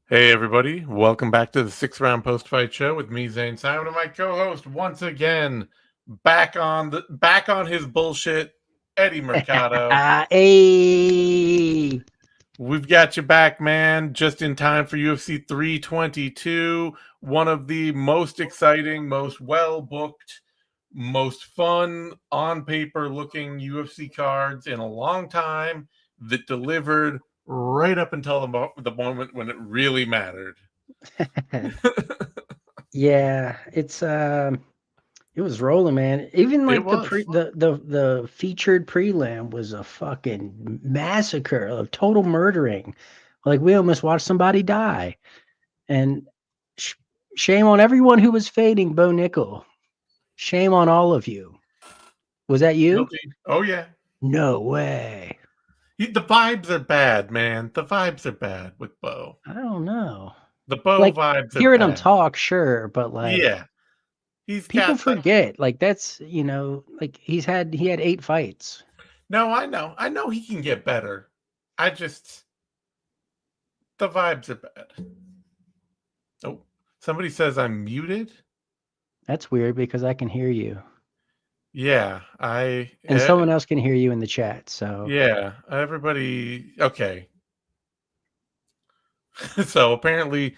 Hey everybody, welcome back to the 6th round post-fight show with me, Zane Simon, and my co-host once again, back on his bullshit, Eddie Mercado. Hey, We've got you back, man, just in time for UFC 322, one of the most exciting, most well-booked, most fun on paper looking UFC cards in a long time that delivered right up until the moment when it really mattered. yeah, it was rolling, man. Even It like was. the featured prelim was a fucking massacre, a total murdering. Like we almost watched somebody die, and sh- shame on everyone who was fading Bo Nickel. Shame on all of you. Was that you? Guilty. Oh, yeah. No way. The vibes are bad, man. The vibes are bad with Bo. I don't know. The Bo Like vibes are hearing him bad. talk, sure, but like Yeah. He's people got the. forget, like that's like he had 8 fights. No, I know. I know he can get better. I just. The vibes are bad. Oh, somebody says I'm muted. That's weird because I can hear you. Yeah, And someone else can hear you in the chat. So yeah, everybody. Okay. So apparently,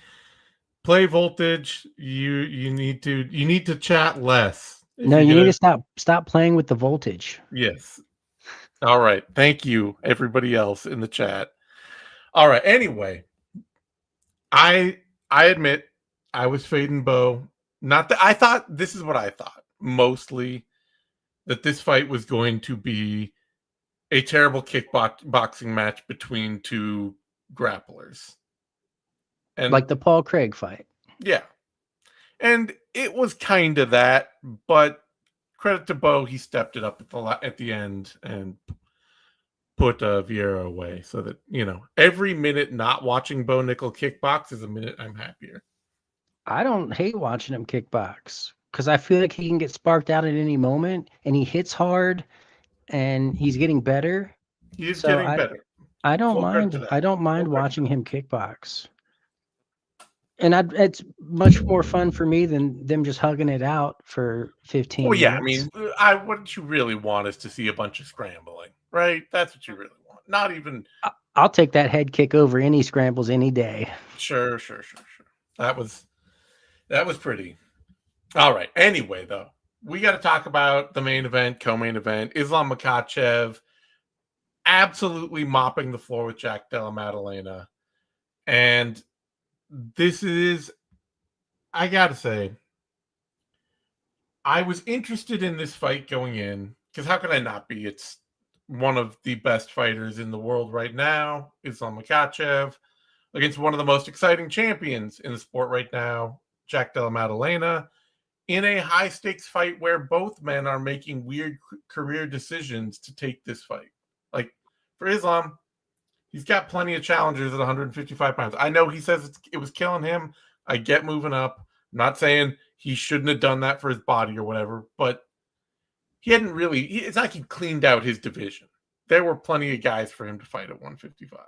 play voltage. You need to chat less if no, you're you need gonna. to stop playing with the voltage. Yes. All right. Thank you, everybody else in the chat. All right. Anyway, I I admit I was fading Bo. Not that I thought this is what I thought mostly that this fight was going to be a terrible kickboxing match between two grapplers. And Like the Paul Craig fight. yeah, and it was kind of that, but credit to Bo, he stepped it up at the end and put Vieira away, so that every minute not watching Bo Nickel kickbox is a minute I'm happier. I don't hate watching him kickbox because I feel like he can get sparked out at any moment and he hits hard and he's getting better. He is So getting better. I don't Full credit to mind that. I don't Full mind credit to watching that. him kickbox. And it's much more fun for me than them just hugging it out for Well, 15 yeah, I minutes. mean, what you really want is to see a bunch of scrambling, right? That's what you really want. Not even I'll take that head kick over any scrambles any day. sure. That was pretty. All right. Anyway, though, we got to talk about the main event, co-main event. Islam Makhachev absolutely mopping the floor with Jack Della Maddalena, and this is, I gotta say, I was interested in this fight going in because how could I not be? It's one of the best fighters in the world right now, Islam Makhachev, against one of the most exciting champions in the sport right now, Jack Della Maddalena, in a high stakes fight where both men are making weird career decisions to take this fight. Like for Islam, he's got plenty of challengers at 155 pounds. I know he says it was killing him. I get moving up. I'm not saying he shouldn't have done that for his body or whatever, but he hadn't really. It's not like he cleaned out his division. There were plenty of guys for him to fight at 155.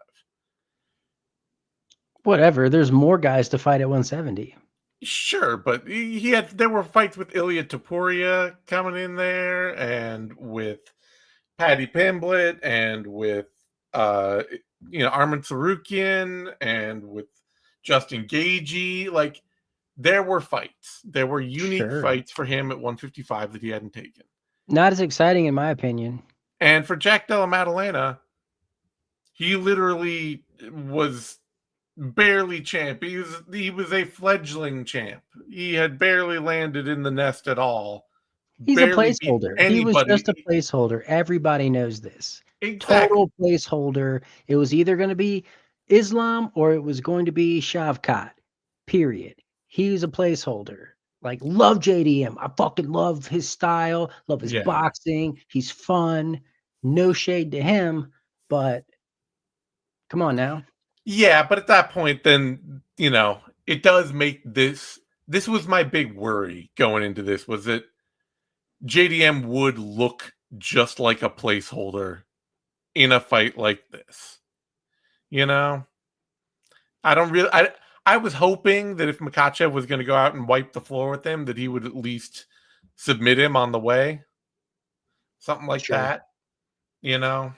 Whatever. There's more guys to fight at 170. Sure, but he had. There were fights with Ilya Topuria coming in there, and with Paddy Pimblett, and with Armin Tsarukyan, and with Justin Gagey. Like there were fights. There were unique Sure. fights for him at 155 that he hadn't taken. Not as exciting in my opinion. And for Jack Della Maddalena, he literally was barely champ. He was a fledgling champ. He had barely landed in the nest at all. He's a Barely beat placeholder. He was just a anybody. placeholder. Everybody knows this. Exactly. Total placeholder. It was either going to be Islam or it was going to be Shavkat. Period. He's a placeholder. Like love JDM. I fucking love his style, love his Yeah. boxing. He's fun. No shade to him, but come on now. Yeah, but at that point, then, it does make this. This was my big worry going into this, was that JDM would look just like a placeholder in a fight like this. You know? I don't really. I was hoping that if Makhachev was going to go out and wipe the floor with him, that he would at least submit him on the way. Something like Sure. that, you know?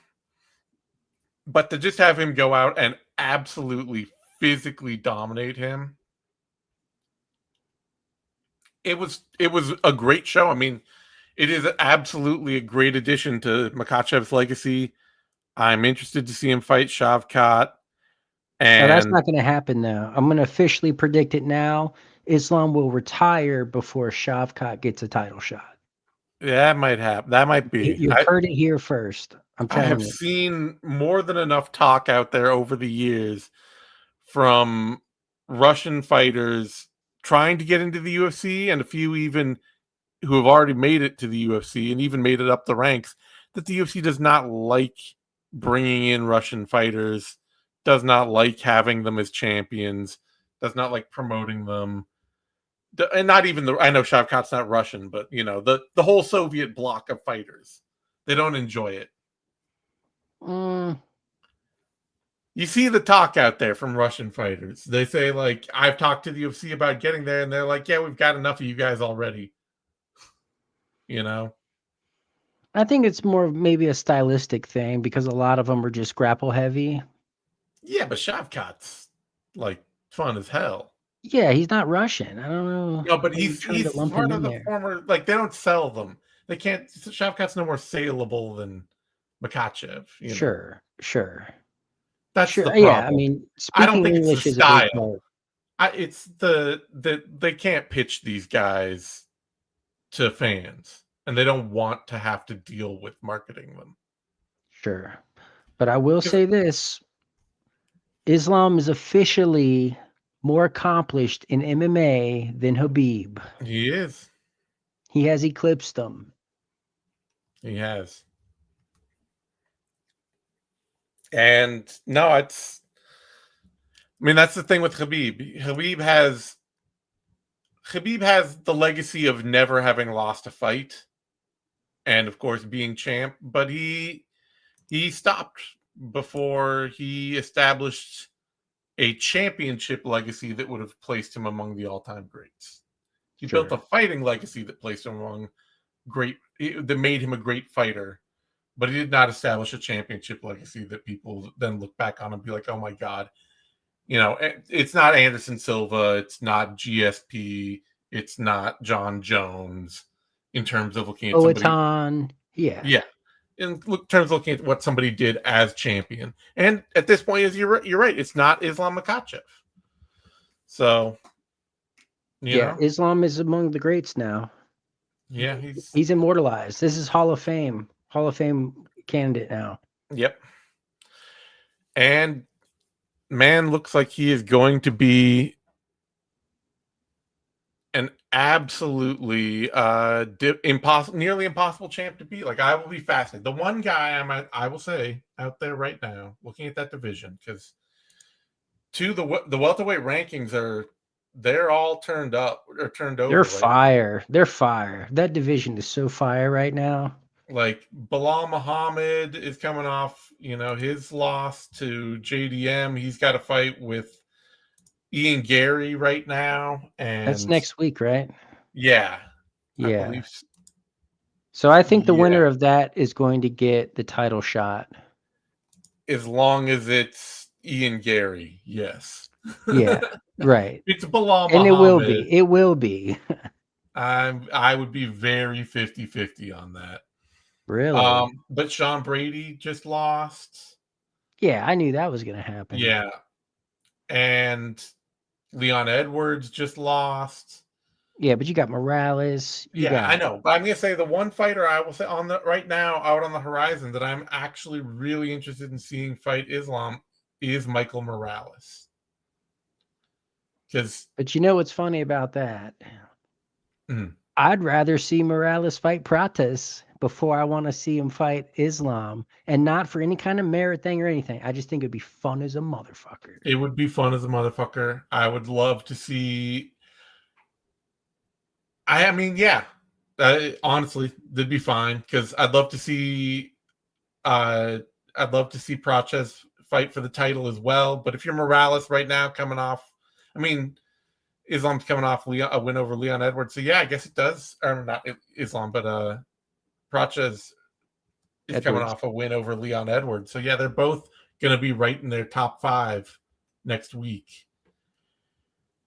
But to just have him go out and absolutely physically dominate him, it was a great show. I mean, it is absolutely a great addition to Makhachev's legacy. I'm interested to see him fight Shavkat. Now that's And not going to happen though. I'm going to officially predict it now. Islam will retire before Shavkat gets a title shot. that might happen. That might be. You heard it here first. I'm I have telling you. seen more than enough talk out there over the years from Russian fighters trying to get into the UFC and a few even who have already made it to the UFC and even made it up the ranks that the UFC does not like bringing in Russian fighters, does not like having them as champions, does not like promoting them. And not even I know Shavkat's not Russian, but the whole Soviet bloc of fighters, they don't enjoy it. You see the talk out there from Russian fighters. They say, like, I've talked to the UFC about getting there, and they're like, yeah, we've got enough of you guys already. I think it's more maybe a stylistic thing because a lot of them are just grapple heavy. Yeah, but Shavkat's like fun as hell. Yeah, he's not Russian. I don't know. No, but he's part of the former. Like, they don't sell them. They can't. Shavkat's no more saleable than Makhachev. Sure. That's the problem. Yeah, I mean, I don't speaking think English it's is the a big style. part. It's they can't pitch these guys to fans, and they don't want to have to deal with marketing them. Sure. But I will say this. Islam is officially more accomplished in MMA than Khabib. He is. He has eclipsed them. He has. And no, I mean, that's the thing with Khabib. Khabib has the legacy of never having lost a fight, and of course being champ, but he stopped before he established a championship legacy that would have placed him among the all-time greats. He built a fighting legacy that placed him among that made him a great fighter, but he did not establish a championship legacy that people then look back on and be like, oh my God. It's not Anderson Silva, it's not GSP, it's not John Jones in terms of looking at somebody. Yeah. In terms of looking at what somebody did as champion. And at this point, you're right, it's not Islam Makhachev. So, Islam is among the greats now. Yeah, he's immortalized. This is Hall of Fame candidate now. Yep. And man, looks like he is going to be an absolutely nearly impossible champ to beat. Like, I will be fascinated. The one guy I will say out there right now, looking at that division, because the welterweight rankings they're all turned up or turned over. They're fire. They're fire. That division is so fire right now. Like, Bilal Muhammad is coming off, his loss to JDM. He's got a fight with Ian Gary right now, and that's next week, right? Yeah. I believe so. So I think the winner of that is going to get the title shot. As long as it's Ian Gary, yes. Yeah, right. It's Bilal Muhammad. And it will be. I would be very 50-50 on that. Really? But Sean Brady just lost. Yeah, I knew that was going to happen. Yeah. And Leon Edwards just lost. Yeah, but you got Morales. I know. But I'm going to say the one fighter I will say right now out on the horizon that I'm actually really interested in seeing fight Islam is Michael Morales. But you know what's funny about that? Mm-hmm. I'd rather see Morales fight Prates before I want to see him fight Islam, and not for any kind of merit thing or anything. I just think it'd be fun as a motherfucker. It would be fun as a motherfucker. I would love to see. I mean, yeah. Honestly, that'd be fine because I'd love to see. I'd love to see Prates fight for the title as well. But if you're Morales right now, coming off I mean, Islam's coming off a win over Leon Edwards. So, yeah, I guess it does. Or not Islam, but Pracha is coming off a win over Leon Edwards. So, yeah, they're both going to be right in their top 5 next week.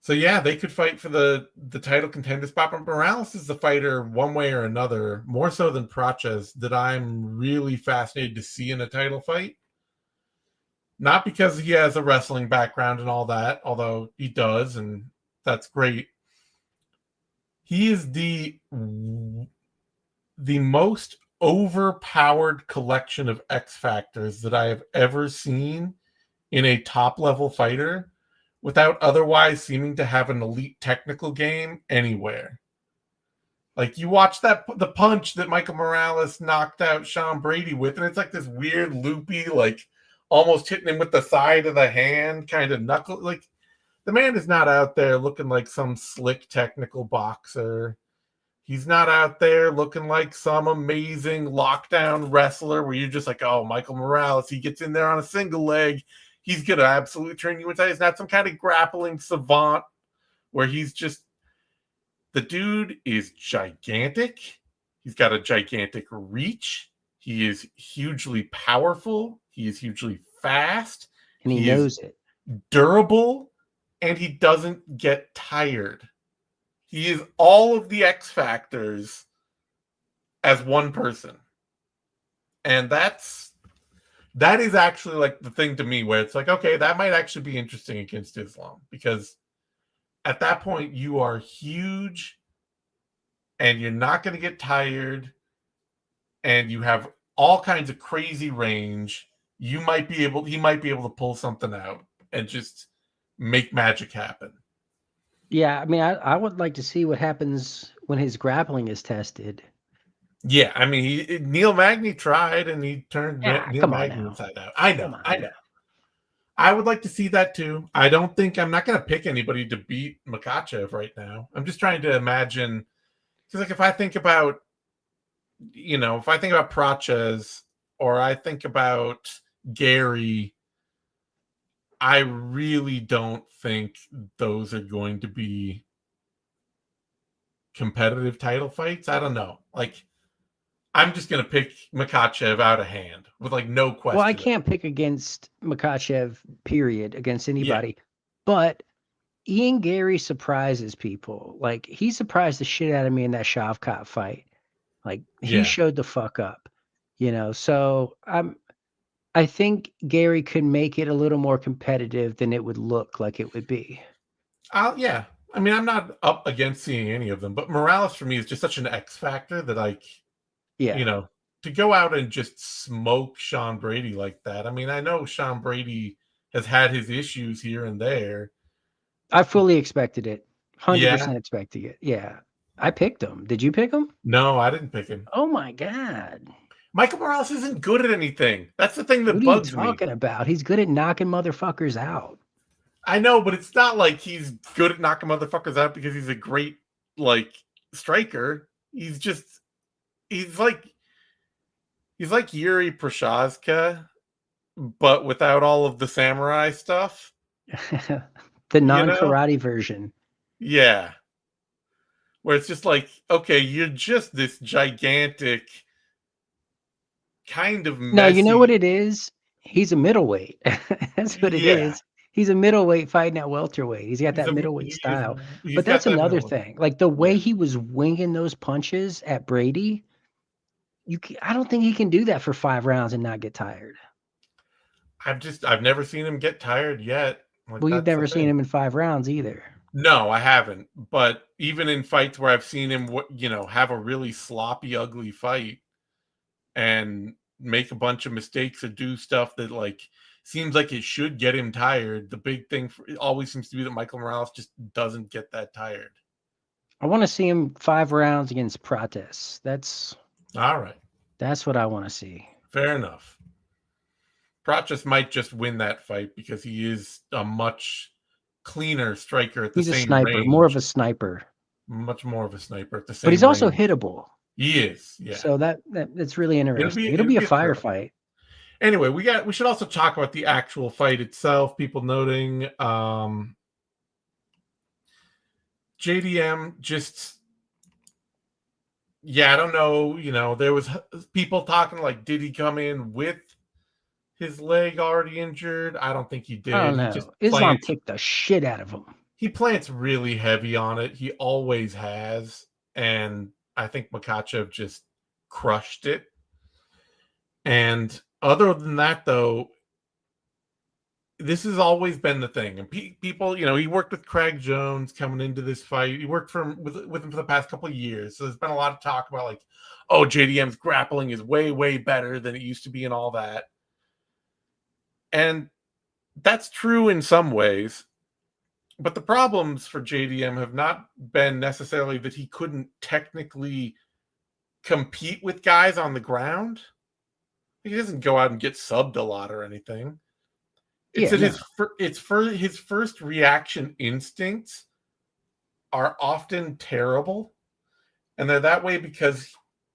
So, yeah, they could fight for the title contender spot. But Morales is the fighter, one way or another, more so than Pracha, that I'm really fascinated to see in a title fight. Not because he has a wrestling background and all that, although he does, and that's great. He is the most overpowered collection of X factors that I have ever seen in a top-level fighter without otherwise seeming to have an elite technical game anywhere. Like, you watch the punch that Michael Morales knocked out Sean Brady with, and it's like this weird, loopy, like, almost hitting him with the side of the hand, kind of knuckle. Like, the man is not out there looking like some slick technical boxer. He's not out there looking like some amazing lockdown wrestler where you're just like, oh, Michael Morales, he gets in there on a single leg. He's going to absolutely turn you inside. He's not some kind of grappling savant where he's just, the dude is gigantic. He's got a gigantic reach. He is hugely powerful. He is hugely fast. And he knows it. Durable. And he doesn't get tired. He is all of the X factors as one person. And that is actually like the thing to me where it's like, okay, that might actually be interesting against Islam, because at that point you are huge and you're not going to get tired and you have all kinds of crazy range. He might be able to pull something out and just make magic happen. Yeah, I mean, I would like to see what happens when his grappling is tested. Yeah, I mean, Neil Magny tried and he turned Neil Magny inside out. I know. I would like to see that too. I'm not going to pick anybody to beat Makhachev right now. I'm just trying to imagine, because like if I think about Pracha or I think about Gary, I really don't think those are going to be competitive title fights. I don't know. Like, I'm just going to pick Makhachev out of hand with like no question. Well, I can't pick against Makhachev, period, against anybody. Yeah. But Ian Gary surprises people. Like, he surprised the shit out of me in that Shavkat fight. Like, he showed the fuck up, So I think Gary could make it a little more competitive than it would look like it would be. Yeah. I mean, I'm not up against seeing any of them, but Morales for me is just such an X factor that to go out and just smoke Sean Brady like that. I mean, I know Sean Brady has had his issues here and there. I fully expected it. 100% expecting it. Yeah. I picked him. Did you pick him? No, I didn't pick him. Oh my God. Michael Morales isn't good at anything. That's the thing that bugs me. What are you talking about? He's good at knocking motherfuckers out. I know, but it's not like he's good at knocking motherfuckers out because he's a great, like, striker. He's like Yuri Prochazka, but without all of the samurai stuff. The non-karate version. Yeah. Where it's just like, okay, you're just this gigantic kind of messy. No, you know what it is? He's a middleweight. That's what it is. He's a middleweight fighting at welterweight. He's got that middleweight style. But that's another thing. Like the way he was winging those punches at Brady, I don't think he can do that for 5 rounds and not get tired. I've never seen him get tired yet. Like, well, you've never seen him in 5 rounds either. No, I haven't. But even in fights where I've seen him, have a really sloppy, ugly fight and make a bunch of mistakes or do stuff that like seems like it should get him tired. The big thing always seems to be that Michael Morales just doesn't get that tired. I want to see him 5 rounds against Prates. That's all right. That's what I want to see. Fair enough. Prates might just win that fight because he is a much cleaner striker at the same range. He's a sniper, more of a sniper. Much more of a sniper at the same But he's also hittable. He is, yeah. So that's really interesting. It'll be a firefight. Anyway, we should also talk about the actual fight itself. People noting JDM just, I don't know. There was people talking like, did he come in with his leg already injured? I don't think he I did. don't He just know. Islam kicked the shit out of him. he plants really heavy on it. He always has. And I think Makhachev just crushed it. And other than that, though, this has always been the thing. And people, he worked with Craig Jones coming into this fight. He worked with him for the past couple of years. So there's been a lot of talk about like, oh, JDM's grappling is way, way better than it used to be and all that. And that's true in some ways. But the problems for JDM have not been necessarily that he couldn't technically compete with guys on the ground. He doesn't go out and get subbed a lot or anything. It's that his first reaction instincts are often terrible. And they're that way because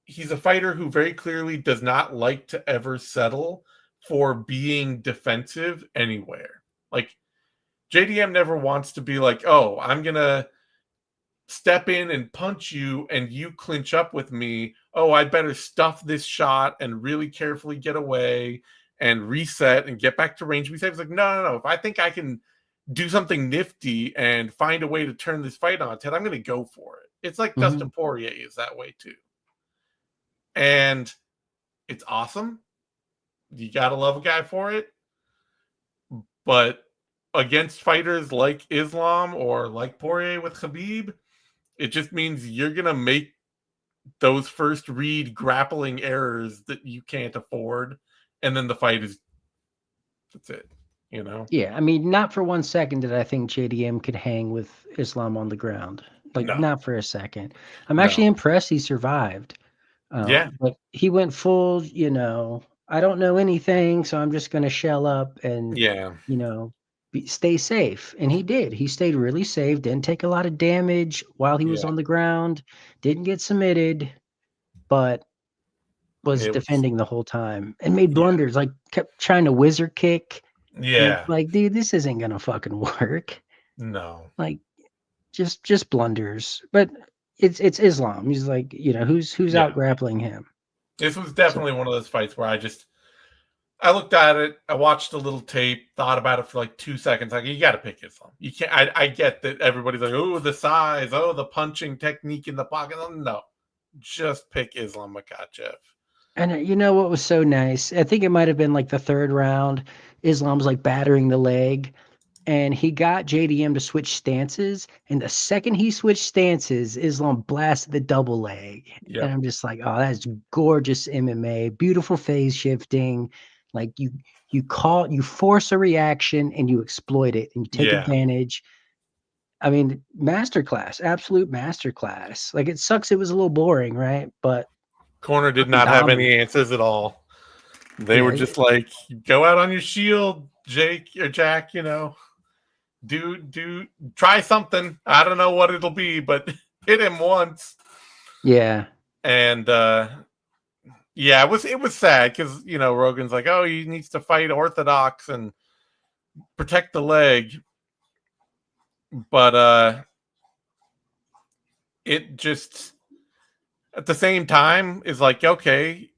he's a fighter who very clearly does not like to ever settle for being defensive anywhere. Like, JDM never wants to be like, oh, I'm going to step in and punch you and you clinch up with me. Oh, I better stuff this shot and really carefully get away and reset and get back to range. He's like, no. If I think I can do something nifty and find a way to turn this fight on its head, I'm going to go for it. It's like Dustin Poirier is that way too. And it's awesome. You got to love a guy for it. But against fighters like Islam or like Poirier with Khabib, it just means you're going to make those first read grappling errors that you can't afford. And then the fight that's it, Yeah, I mean, not for 1 second did I think JDM could hang with Islam on the ground. Like, No. not for a second. I'm actually impressed he survived. But he went full, I don't know anything, so I'm just going to shell up and, stay safe. And he did. He stayed really safe, didn't take a lot of damage while he was on the ground, didn't get submitted, but was defending the whole time and made blunders, like kept trying to whizzer kick. Yeah. Like, dude, this isn't going to fucking work. No. Like, just blunders. But it's Islam. He's like, who's out grappling him? This was definitely one of those fights where I looked at it, I watched a little tape, thought about it for like 2 seconds. Like, you got to pick Islam. You can't. I get that everybody's like, oh, the size, oh, the punching technique in the pocket. No, just pick Islam Makhachev. And you know what was so nice? I think it might have been like the third round. Islam's like battering the leg, and he got JDM to switch stances. And the second he switched stances, Islam blasted the double leg. Yep. And I'm just like, oh, that's gorgeous MMA, beautiful phase shifting. Like you force a reaction and you exploit it and you take advantage. I mean, masterclass, absolute masterclass. Like, it sucks it was a little boring, right? But corner did not have any answers at all. They were just like, go out on your shield, Jake or Jack, do try something. I don't know what it'll be, but hit him once. Yeah. And it was sad because Rogan's like, oh, he needs to fight orthodox and protect the leg. But it just at the same time is like, okay,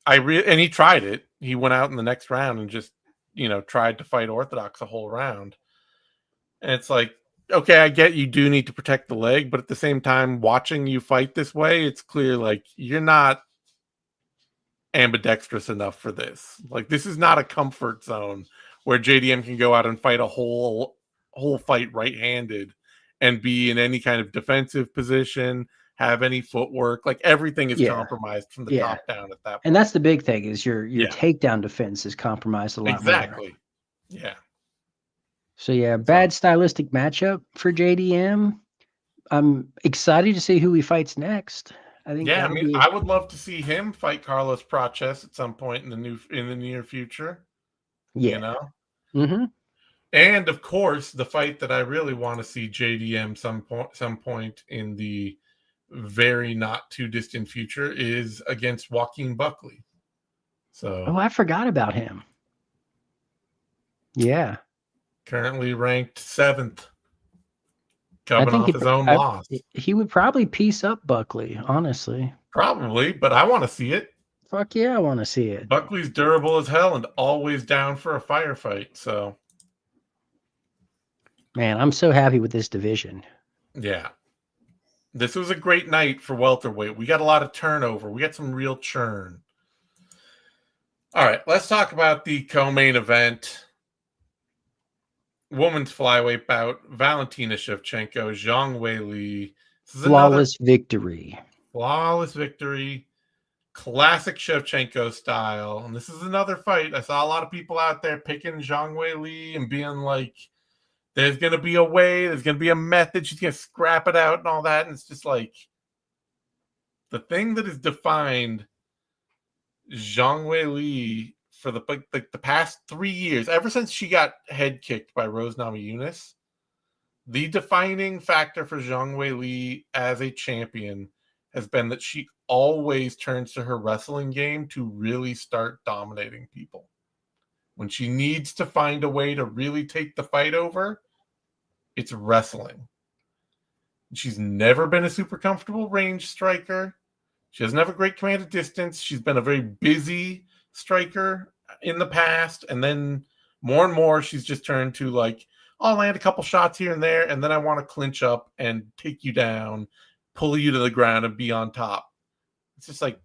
and he tried it. He went out in the next round and just, tried to fight orthodox a whole round. And it's like, okay, I get you do need to protect the leg, but at the same time, watching you fight this way, it's clear like you're not ambidextrous enough for this. Like, this is not a comfort zone where JDM can go out and fight a whole fight right-handed and be in any kind of defensive position, have any footwork. Like, everything is compromised from the top down at that point. And that's the big thing is your takedown defense is compromised a lot more. Exactly. Yeah. So bad stylistic matchup for JDM. I'm excited to see who he fights next. I think. Yeah, I would love to see him fight Carlos Praches at some point in the near future. Yeah. Mm-hmm. And of course, the fight that I really want to see JDM some point in the very not too distant future is against Joaquin Buckley. So, I forgot about him. Yeah. Currently ranked 7th. I coming think off his own loss. he would probably piece up Buckley, honestly. Probably, but I want to see it. Fuck yeah, I want to see it. Buckley's durable as hell and always down for a firefight. So, Man, I'm so happy with this division. yeah. This was a great night for welterweight. We got a lot of turnover. We got some real churn. All right, let's talk about the co-main event. Women's flyweight bout. Valentina Shevchenko, Zhang Weili. This is Flawless victory. Flawless victory. Classic Shevchenko style. And this is another fight. I saw a lot of people out there picking Zhang Weili and being like, there's going to be a way, there's going to be a method, she's going to scrap it out and all that. And it's just like, the thing that has defined Zhang Weili for the past 3 years, ever since she got head kicked by Rose Namajunas, the defining factor for Zhang Weili as a champion has been that she always turns to her wrestling game to really start dominating people. When she needs to find a way to really take the fight over, it's wrestling. She's never been a super comfortable range striker. She doesn't have a great command of distance. She's been a very busy striker in the past. And then more and more, she's just turned to like, I'll land a couple shots here and there, and then I want to clinch up and take you down, pull you to the ground, and be on top. It's just like,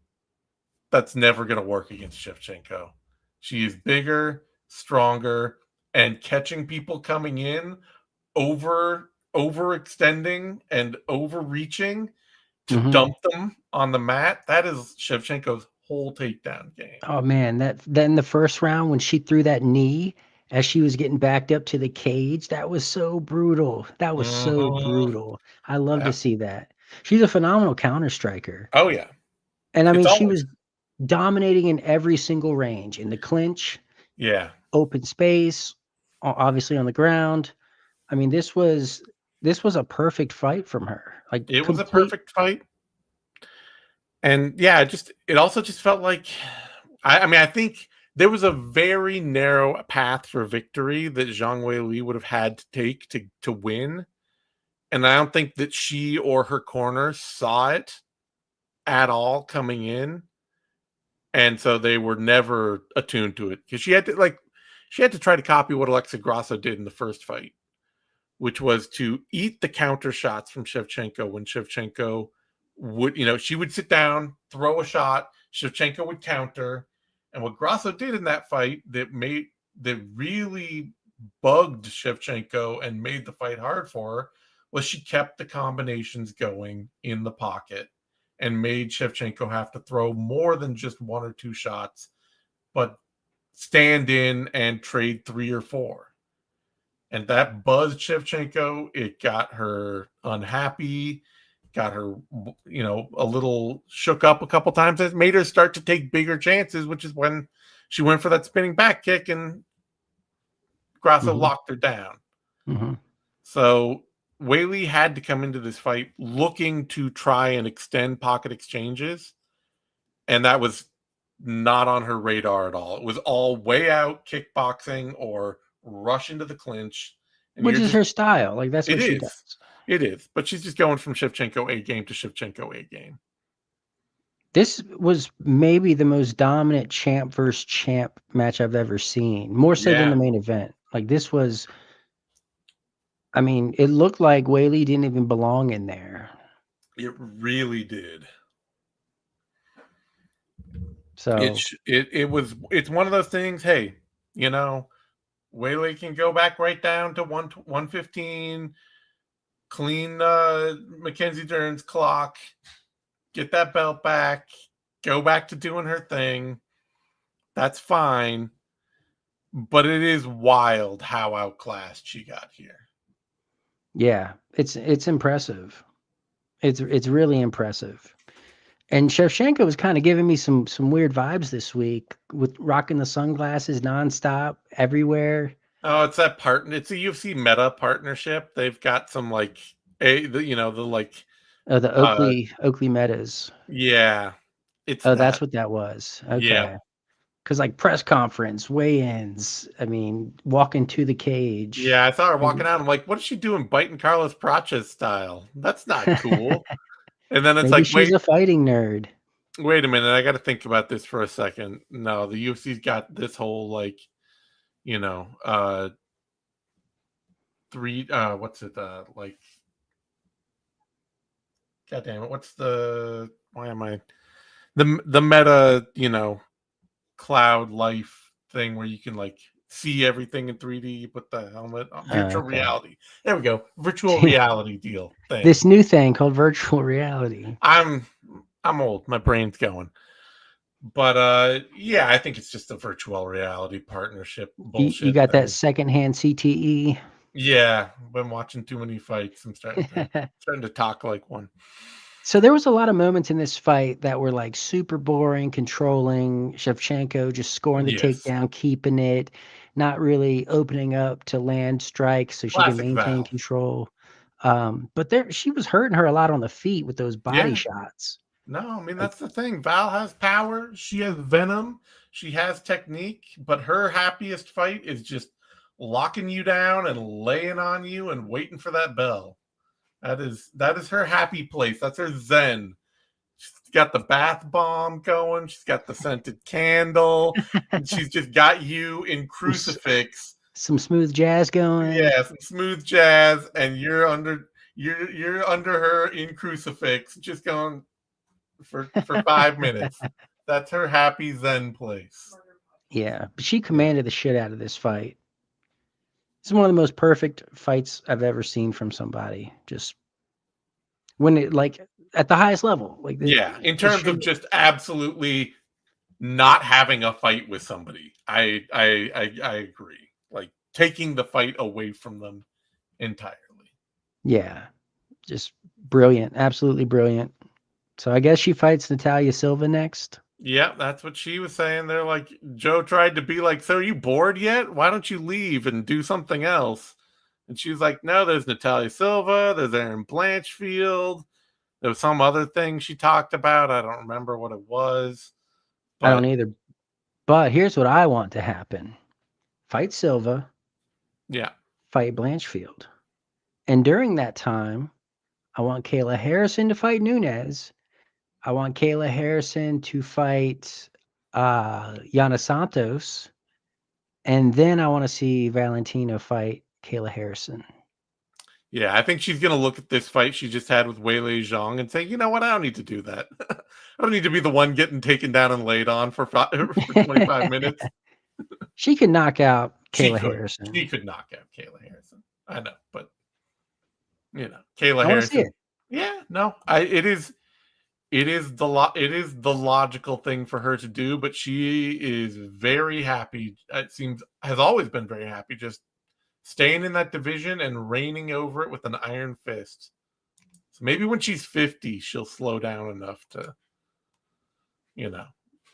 that's never going to work against Shevchenko. She is bigger, stronger, and catching people coming in, overextending and overreaching to dump them on the mat. That is Shevchenko's whole takedown game. Oh man, that in the first round when she threw that knee as she was getting backed up to the cage, that was so brutal. That was so brutal. I love to see that. She's a phenomenal counter striker. Oh yeah. And I mean, she was dominating in every single range, in the clinch, open space, obviously on the ground. I mean, this was a perfect fight from her. Like, it was a perfect fight. And yeah, it also just felt like, I mean, I think there was a very narrow path for victory that Zhang Weili would have had to take to win. And I don't think that she or her corner saw it at all coming in. And so they were never attuned to it, because she had to try to copy what Alexa Grasso did in the first fight, which was to eat the counter shots from Shevchenko when Shevchenko would, she would sit down, throw a shot, Shevchenko would counter. And what Grasso did in that fight that really bugged Shevchenko and made the fight hard for her was she kept the combinations going in the pocket and made Shevchenko have to throw more than just one or two shots, but stand in and trade 3 or 4. And that buzzed Shevchenko. It got her unhappy, got her, a little shook up a couple times. It made her start to take bigger chances, which is when she went for that spinning back kick and Grasso locked her down. So Weili had to come into this fight looking to try and extend pocket exchanges, and that was not on her radar at all. It was all way out kickboxing or rush into the clinch. Which is her style. Like, that's what she does. It is. But she's just going from Shevchenko A game to Shevchenko A game. This was maybe the most dominant champ versus champ match I've ever seen. More so than the main event. Like, this was, I mean, it looked like Weili didn't even belong in there. It really did. So it's one of those things. Hey, Weili can go back right down to 115, clean Mackenzie Dern's clock, get that belt back, go back to doing her thing. That's fine. But it is wild how outclassed she got here. Yeah, it's impressive. It's really impressive. And Shevchenko was kind of giving me some weird vibes this week with rocking the sunglasses nonstop everywhere. Oh, it's that partner. It's a UFC meta partnership. They've got some the Oakley metas. Yeah, that's what that was. Okay. Yeah. Because like press conference, weigh-ins, I mean, walking to the cage. Yeah, I saw her walking out. I'm like, what is she doing, biting Carlos Pracha's style? That's not cool. And then it's Maybe like, she's a fighting nerd. wait a minute, I got to think about this for a second. No, the UFC's got this whole like, you know, what's it, like, God damn it, what's the, why am I, the meta, cloud life thing where you can like see everything in 3D. You put the helmet on virtual Okay. reality. There we go. Virtual reality deal thing. This new thing called virtual reality. I'm old. My brain's going. But yeah, I think it's just a virtual reality partnership You bullshit got that thing. secondhand CTE. Yeah, been watching too many fights. I'm starting to talk like one. So there was a lot of moments in this fight that were like super boring, controlling. Shevchenko just scoring the Yes. takedown, keeping it, not really opening up to land strikes so she can Classic maintain Val. control. But there, she was hurting her a lot on the feet with those body Yeah. shots. No, I mean Like, that's the thing. Val has power. She has venom. She has technique. But her happiest fight is just locking you down and laying on you and waiting for that bell. That is her happy place. That's her zen. She's got the bath bomb going. She's got the scented candle. And she's just got you in some, s- crucifix. some smooth jazz going. Yeah, some smooth jazz, and you're under her in crucifix, just going for 5 minutes. That's her happy zen place. Yeah, but she Yeah. commanded the shit out of this fight. It's one of the most perfect fights I've ever seen from somebody. Just when it like at the highest level, like Yeah, in it terms should. of just absolutely not having a fight with somebody, I agree. Like taking the fight away from them entirely. Yeah, just brilliant, absolutely brilliant. So I guess she fights Natalia Silva next. Yeah, that's what she was saying. They're like, Joe tried to be like, so are you bored yet? Why don't you leave and do something else? And she was like, no, there's Natalia Silva, there's Aaron Blanchfield, there was some other thing she talked about. I don't remember what it was, I don't but either. But here's what I want to happen: fight Silva, yeah, fight Blanchfield, and during that time, I want Kayla Harrison to fight Nunes. I want Kayla Harrison to fight Yana Santos, and then I want to see Valentina fight Kayla Harrison. yeah, I think she's gonna look at this fight she just had with Weili Zhang and say, you know what, I don't need to do that. I don't need to be the one getting taken down and laid on for 25 minutes. She can knock out She Kayla could. Harrison. She could knock out Kayla Harrison. I know, but Kayla I want to see Harrison. it. Yeah, no, it is the logical thing for her to do, but she is very happy. It seems has always been very happy, just staying in that division and reigning over it with an iron fist. So maybe when she's 50, she'll slow down enough to, you know,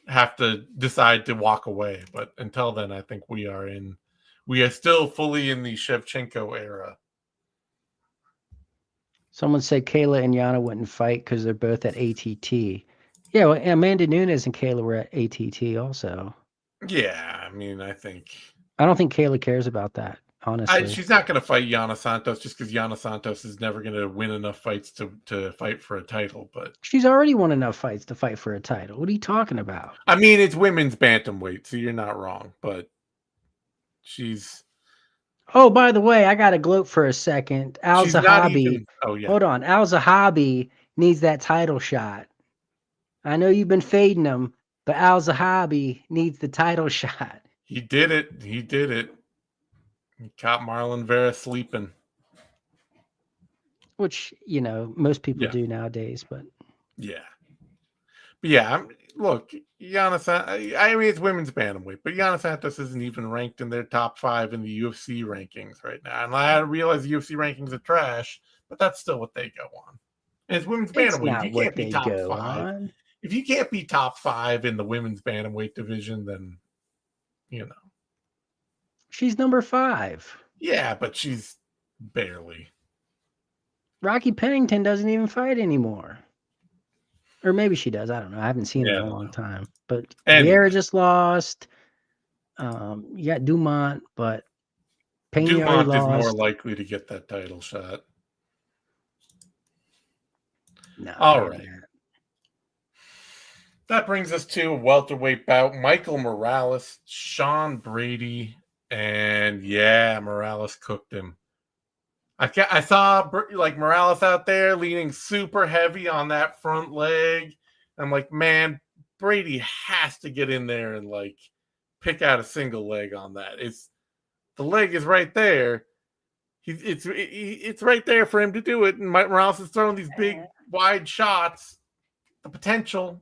have to decide to walk away. But until then, I think we are still fully in the Shevchenko era. Someone said Kayla and Yana wouldn't fight because they're both at ATT. Yeah, well, Amanda Nunes and Kayla were at ATT also. Yeah, I mean, I think I don't think Kayla cares about that, honestly. she's not going to fight Yana Santos just because Yana Santos is never going to win enough fights to fight for a title. But She's already won enough fights to fight for a title. What are you talking about? I mean, it's women's bantamweight, so you're not wrong. But she's Oh, by the way, I got to gloat for a second. Al she's not Zahabi, even. Oh yeah, hold on. Al Zahabi needs that title shot. I know you've been fading him, but Al Zahabi needs the title shot. he did it. He did it. He caught Marlon Vera sleeping. Which, most people Yeah, do nowadays, but yeah, but yeah. Look, I mean, it's women's bantamweight, but Yana Santos isn't even ranked in their top 5 in the UFC rankings right now. And I realize the UFC rankings are trash, but that's still what they go on. And it's women's it's bantamweight. If not you what can't be they top go 5, on. if you can't be top 5 in the women's bantamweight division, then you know, She's number 5. yeah, but she's barely. Rocky Pennington doesn't even fight anymore. Or maybe she does. I don't know. I haven't seen her Yeah, in I a don't long know. time. But Anyway. Vieira just lost. You got Dumont, but Pena already Dumont is more lost. likely to get that title shot. No, All right. That brings us to a welterweight bout. Michael Morales, Sean Brady, and yeah, Morales cooked him. I saw like Morales out there leaning super heavy on that front leg. I'm like, man, Brady has to get in there and like pick out a single leg on that. The leg is right there. It's right there for him to do it. And Morales is throwing these big wide shots. The potential,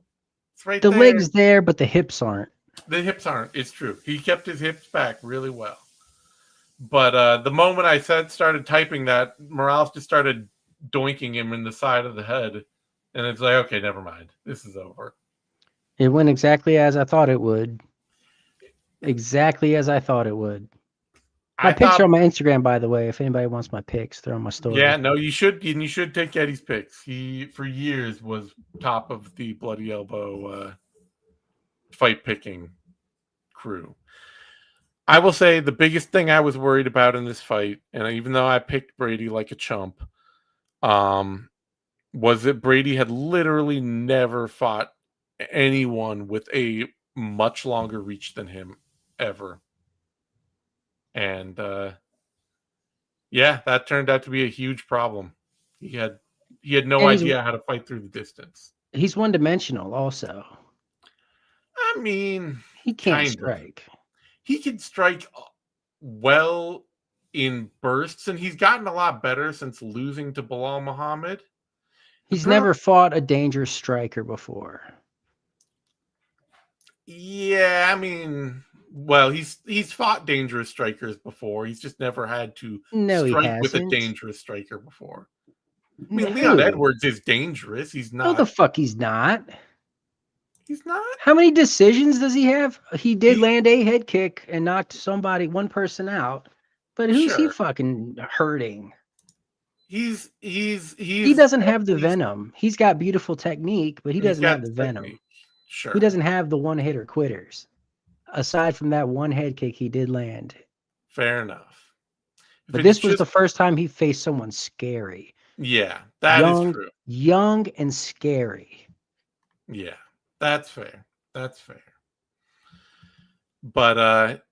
it's right The there. leg's there, but the hips aren't. The hips aren't. It's true. He kept his hips back really well. But the moment I started typing that, Morales just started doinking him in the side of the head. And it's like, okay, never mind. This is over. It went exactly as I thought it would. Exactly as I thought it would. My picks are on my Instagram, by the way. If anybody wants my picks, they're on my story. Yeah, no, you should. And you should take Eddie's picks. He, for years, was top of the Bloody Elbow fight picking crew. I will say the biggest thing I was worried about in this fight, and even though I picked Brady like a chump, was that Brady had literally never fought anyone with a much longer reach than him ever. And yeah, that turned out to be a huge problem. He had no idea how to fight through the distance. He's one-dimensional also. I mean, he can't strike. He can strike well in bursts, and he's gotten a lot better since losing to Bilal Muhammad. He's never fought a dangerous striker before. Yeah, I mean, well, he's fought dangerous strikers before. He's just never had to strike with a dangerous striker before. I mean, Leon Edwards is dangerous. He's not. No, the fuck he's not. He's not. How many decisions does he have? He did land a head kick and knocked one person out. But who's he fucking hurting? He doesn't have the venom. He's got beautiful technique, but he doesn't have the venom. Sure. He doesn't have the one-hitter quitters. Aside from that one head kick he did land. Fair enough. But this was the first time he faced someone scary. Yeah, that is true. Young and scary. Yeah, that's fair. That's fair. But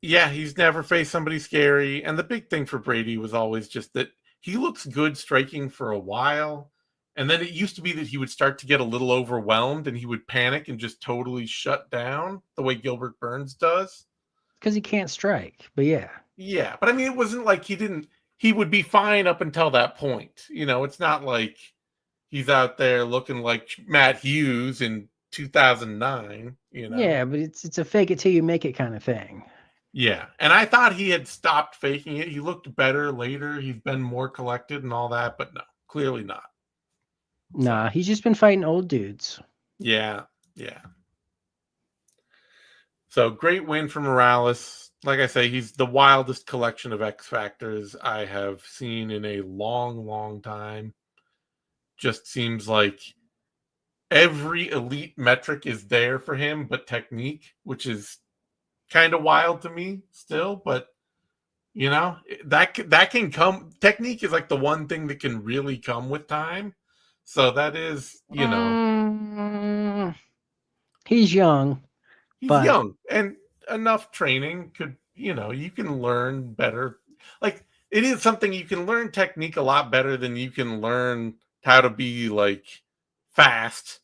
yeah, he's never faced somebody scary. And the big thing for Brady was always just that he looks good striking for a while. And then it used to be that he would start to get a little overwhelmed and he would panic and just totally shut down the way Gilbert Burns does. Because he can't strike, but yeah. Yeah, but I mean, it wasn't like he would be fine up until that point. You know, it's not like he's out there looking like Matt Hughes in 2009, you know? Yeah, but it's a fake it till you make it kind of thing. Yeah, and I thought he had stopped faking it. He looked better later. He's been more collected and all that, but no, clearly not. Nah, he's just been fighting old dudes. Yeah, yeah. So great win for Morales. Like I say, he's the wildest collection of X factors I have seen in a long, long time. Just seems like every elite metric is there for him, but technique, which is kind of wild to me still. But you know, that can come. Technique is like the one thing that can really come with time. So that is, you know, he's young. He's young, and enough training could, you know, you can learn better. Like, it is something you can learn technique a lot better than you can learn how to be like fast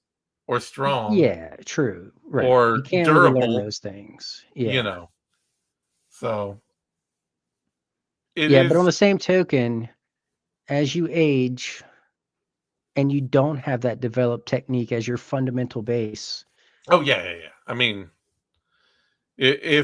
or strong. Yeah, true. Right. Or you can't durable. Really learn those things. Yeah. You know. So but on the same token, as you age and you don't have that developed technique as your fundamental base. Oh yeah. I mean, but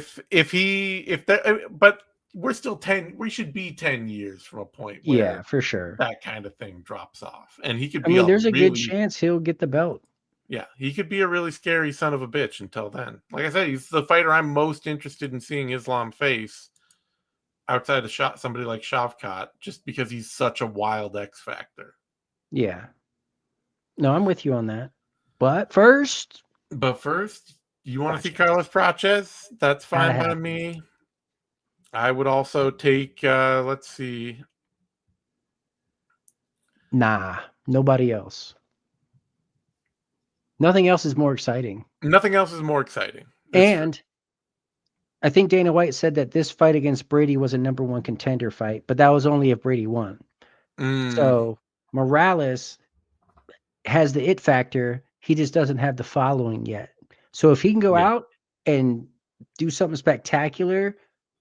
we're still 10. We should be 10 years from a point where for sure that kind of thing drops off, and he could be. I mean, there's a good chance he'll get the belt. Yeah, he could be a really scary son of a bitch until then. Like I said, he's the fighter I'm most interested in seeing Islam face outside of somebody like Shavkat, just because he's such a wild X factor. Yeah. No, I'm with you on that. But first, You want to see Praches. Carlos Praches? That's Gotta fine by have me. I would also take, let's see. Nah, nobody else. Nothing else is more exciting. Nothing else is more exciting. And I think Dana White said that this fight against Brady was a number one contender fight, but that was only if Brady won. So Morales has the it factor. He just doesn't have the following yet. So if he can go out and do something spectacular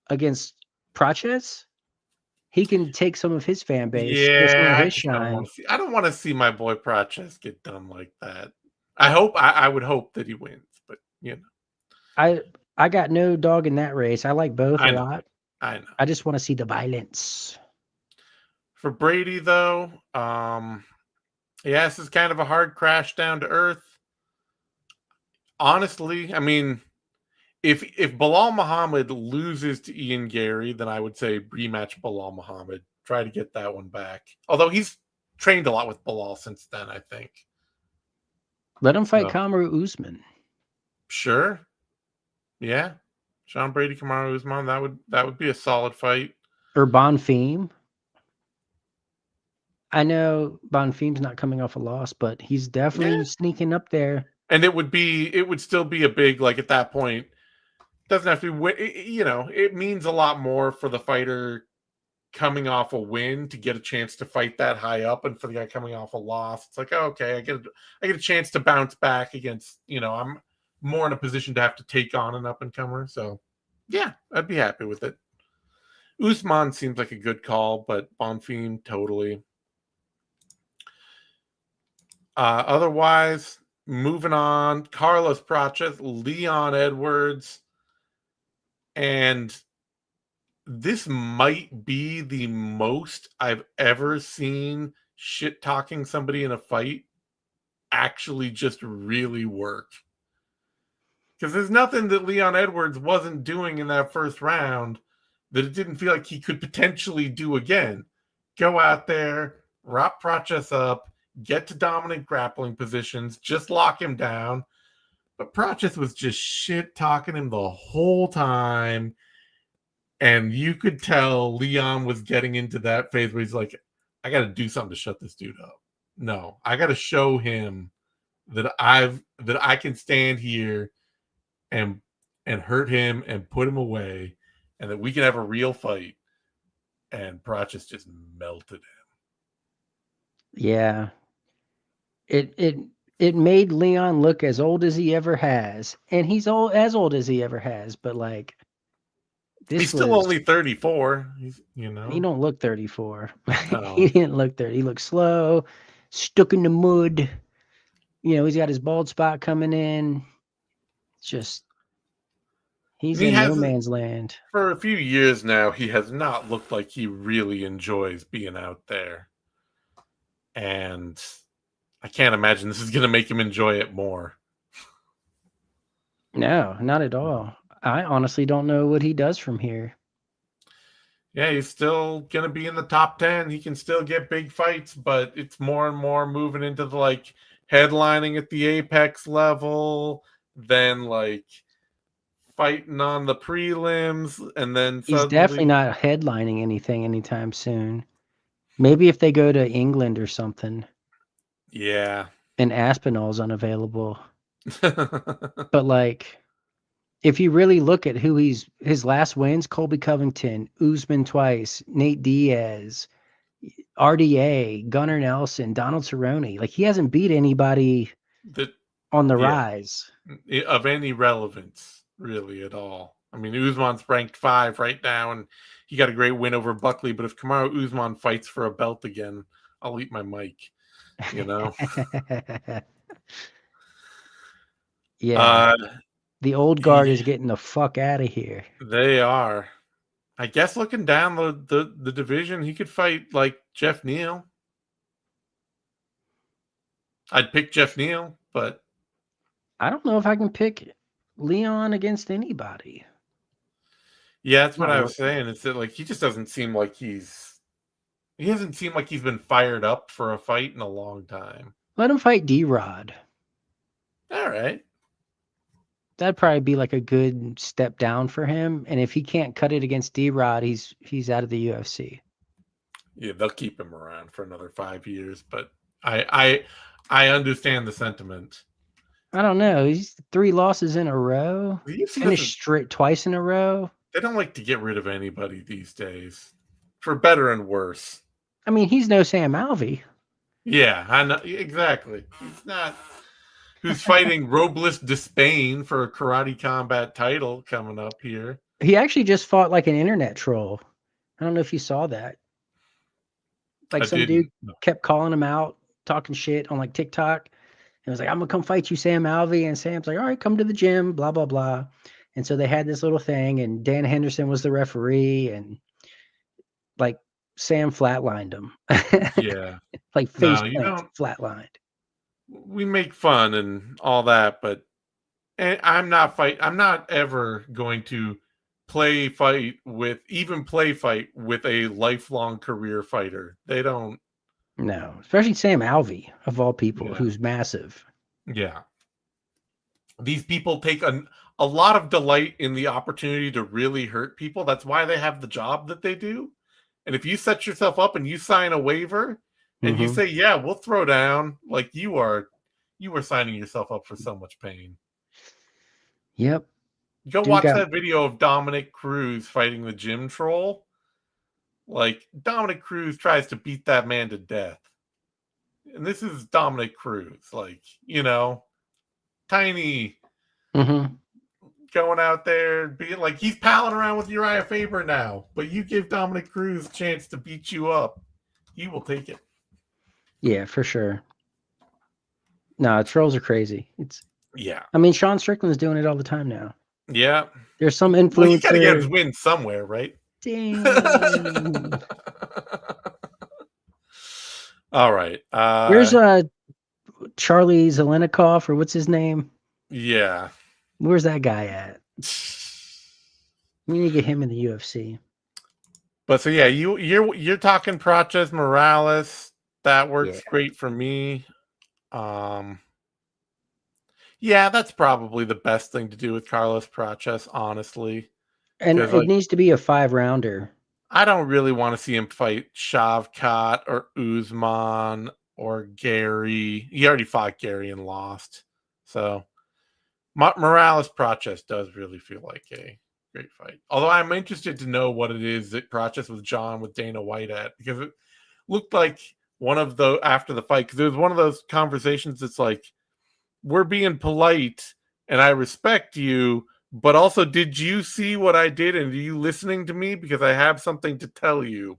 against Praches, he can take some of his fan base, get some of I his just don't want shine. to see. I don't want to see my boy Praches get done like that. I would hope that he wins, but you know, I got no dog in that race. I like both a I know, lot. I know. I just want to see the violence. For Brady though, yeah, this is kind of a hard crash down to earth. Honestly, I mean, if Bilal Muhammad loses to Ian Gary, then I would say rematch Bilal Muhammad. Try to get that one back. Although he's trained a lot with Bilal since then, I think. Let him fight So, Kamaru Usman. sure. Yeah. Sean Brady, Kamaru Usman, that would be a solid fight. Or Bonfim. I know Bonfim's not coming off a loss, but he's definitely Yeah. sneaking up there. And it would still be a big, like at that point, doesn't have to be, you know, it means a lot more for the fighter coming off a win to get a chance to fight that high up, and for the guy coming off a loss, it's like, oh, okay, I get a chance to bounce back against, you know, I'm more in a position to have to take on an up and comer. So yeah, I'd be happy with it. Usman seems like a good call, but Bonfim totally. Otherwise, moving on, Carlos Praches, Leon Edwards, and this might be the most I've ever seen shit talking somebody in a fight actually just really work. Because there's nothing that Leon Edwards wasn't doing in that first round that it didn't feel like he could potentially do again. Go out there, wrap Praches up, get to dominant grappling positions, just lock him down. But Praches was just shit talking him the whole time. And you could tell Leon was getting into that phase where he's like, I got to do something to shut this dude up. No, I got to show him that I can stand here and hurt him and put him away, and that we can have a real fight. And Praches just melted him. Yeah. It made Leon look as old as he ever has. And he's as old as he ever has, but like He's this still was only 34. He's, you know. he don't look 34. He Oh. didn't look 30. He looked slow, stuck in the mud. You know, he's got his bald spot coming in. It's just he's He in no hasn't, man's land. for a few years now, he has not looked like he really enjoys being out there. And I can't imagine this is going to make him enjoy it more. No, not at all. I honestly don't know what he does from here. Yeah, he's still going to be in the top 10. He can still get big fights, but it's more and more moving into the like headlining at the apex level, then like fighting on the prelims, and then He's definitely suddenly, not headlining anything anytime soon. Maybe if they go to England or something yeah. and Aspinall's unavailable. But like if you really look at who his last wins, Colby Covington, Usman twice, Nate Diaz, RDA, Gunnar Nelson, Donald Cerrone. Like he hasn't beat anybody that on the yeah, rise. of any relevance really at all. I mean, Usman's ranked 5 right now, and he got a great win over Buckley. But if Kamaru Usman fights for a belt again, I'll eat my mic. You know. Yeah. uh The old guard is getting the fuck out of here. They are. I guess looking down the division, he could fight like Jeff Neal. I'd pick Jeff Neal, but I don't know if I can pick Leon against anybody. yeah, that's what Not I was look. saying. It's that like he just doesn't seem like he hasn't seemed like he's been fired up for a fight in a long time. Let him fight D-Rod. All right. That'd probably be like a good step down for him. And if he can't cut it against D-Rod, he's out of the UFC. Yeah, they'll keep him around for another 5 years, but I understand the sentiment. I don't know. He's 3 losses in a row. The UFC Finished straight twice in a row. they don't like to get rid of anybody these days, for better and worse. I mean, he's no Sam Alvey. Yeah, I know exactly. He's not. Who's fighting Robles Despain for a karate combat title coming up here? He actually just fought like an internet troll. I don't know if you saw that. Like some dude kept calling him out, talking shit on like TikTok. And was like, I'm gonna come fight you, Sam Alvey. And Sam's like, all right, come to the gym, blah, blah, blah. And so they had this little thing, and Dan Henderson was the referee, and like Sam flatlined him. Yeah. Like face plant flatlined. We make fun and all that, but I'm not ever going to play fight with a lifelong career fighter. They don't. No, especially Sam Alvey, of all people, who's massive. Yeah. These people take a lot of delight in the opportunity to really hurt people. That's why they have the job that they do. And if you set yourself up and you sign a waiver and you say, yeah, we'll throw down, like you are signing yourself up for so much pain. Yep. Go watch that video of Dominic Cruz fighting the gym troll. Like, Dominic Cruz tries to beat that man to death. And this is Dominic Cruz. Like, tiny, going out there, being like, he's palling around with Uriah Faber now. But you give Dominic Cruz a chance to beat you up, he will take it. Yeah, for sure. No, trolls are crazy. Yeah. I mean, Sean Strickland's doing it all the time now. Yeah. There's some influencer. Well, you got to get his win somewhere, right? Damn. All right. Where's Charlie Zelenikov, or what's his name? Yeah. Where's that guy at? We need to get him in the UFC. But so yeah, you're talking Praches Morales. That works great for me. Yeah, that's probably the best thing to do with Carlos Praches, honestly. And it needs to be a 5-rounder. I don't really want to see him fight Shavkat or Usman or Gary. He already fought Gary and lost. So Morales Praches does really feel like a great fight. Although I'm interested to know what it is that Praches was John with Dana White at, because it looked like one of the after the fight, because it was one of those conversations that's like, we're being polite and I respect you, but also, did you see what I did and are you listening to me? Because I have something to tell you.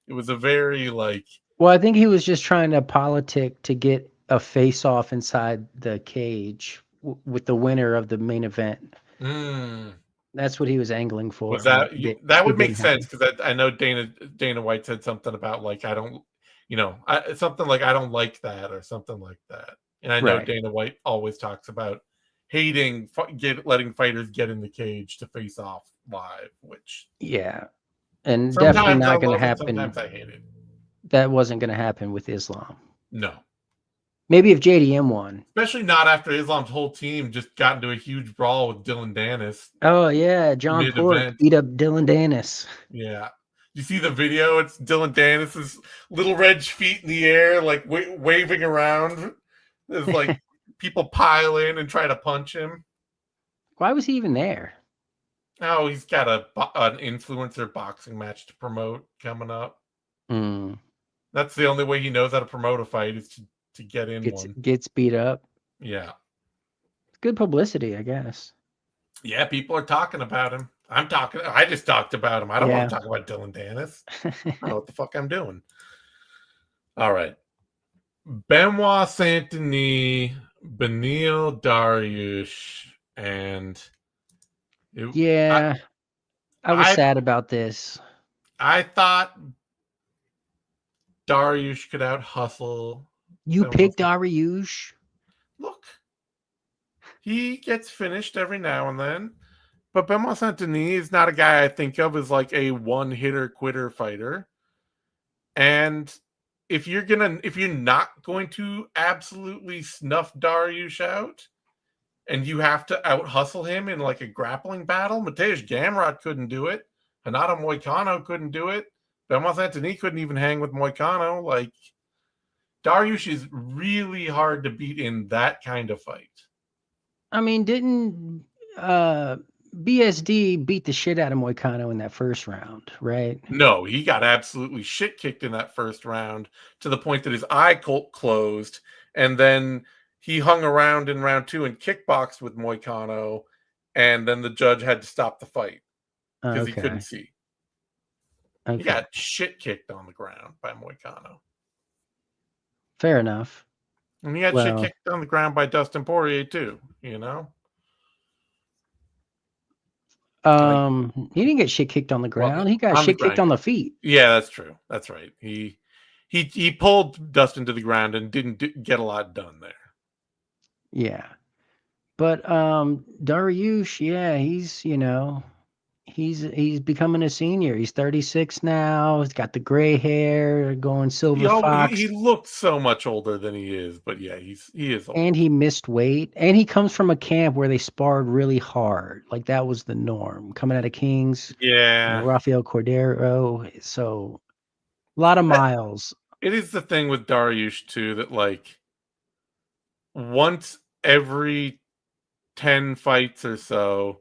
It was a very like... Well, I think he was just trying to politic to get a face-off inside the cage with the winner of the main event. That's what he was angling for. Was that would make sense, because I know Dana White said something about like, I don't, something like, I don't like that or something like that. And I know Dana White always talks about hating letting fighters get in the cage to face off live, which and definitely not going to happen. Sometimes I hate it. That wasn't going to happen with Islam. No. Maybe if JDM won. Especially not after Islam's whole team just got into a huge brawl with Dylan Dennis. Oh yeah, John Pork beat up Dylan Dennis. Yeah. You see the video? It's Dylan Dennis's little red feet in the air, like waving around. There's like people pile in and try to punch him. Why was he even there? Oh, he's got an influencer boxing match to promote coming up. That's the only way he knows how to promote a fight, is to get in one. Gets beat up. Yeah. Good publicity, I guess. Yeah, people are talking about him. I just talked about him. I don't want to talk about Dylan Dennis. I don't know what the fuck I'm doing. All right. Benoit Saint-Denis, Beneil Dariush, and... I was sad about this. I thought Dariush could out-hustle. You picked Dariush? Look. He gets finished every now and then. But Benoit Saint-Denis is not a guy I think of as like a one-hitter quitter fighter. And if you're not going to absolutely snuff Dariush out, and you have to out hustle him in like a grappling battle. Mateusz Gamrot couldn't do it. Renato Moicano couldn't do it. Belmont Anthony couldn't even hang with Moicano. Like, Dariush is really hard to beat in that kind of fight. I mean, didn't BSD beat the shit out of Moicano in that first round, right? No, he got absolutely shit kicked in that first round to the point that his eye closed, and then he hung around in round 2 and kickboxed with Moicano, and then the judge had to stop the fight because he couldn't see. Okay. He got shit kicked on the ground by Moicano. Fair enough. And he had shit kicked on the ground by Dustin Poirier too, you know? He didn't get shit kicked on the ground. Well, he got shit kicked on the feet. Yeah, that's true. That's right. He pulled Dustin to the ground and didn't get a lot done there. Yeah. But Dariush, yeah, he's, you know, he's becoming a senior. He's 36 now. He's got the gray hair, going silver fox. He looks so much older than he is, but yeah, he is old. And he missed weight. And he comes from a camp where they sparred really hard. Like that was the norm. Coming out of Kings. Yeah. You know, Rafael Cordero. So a lot of miles. It is the thing with Dariush too, that like once every 10 fights or so,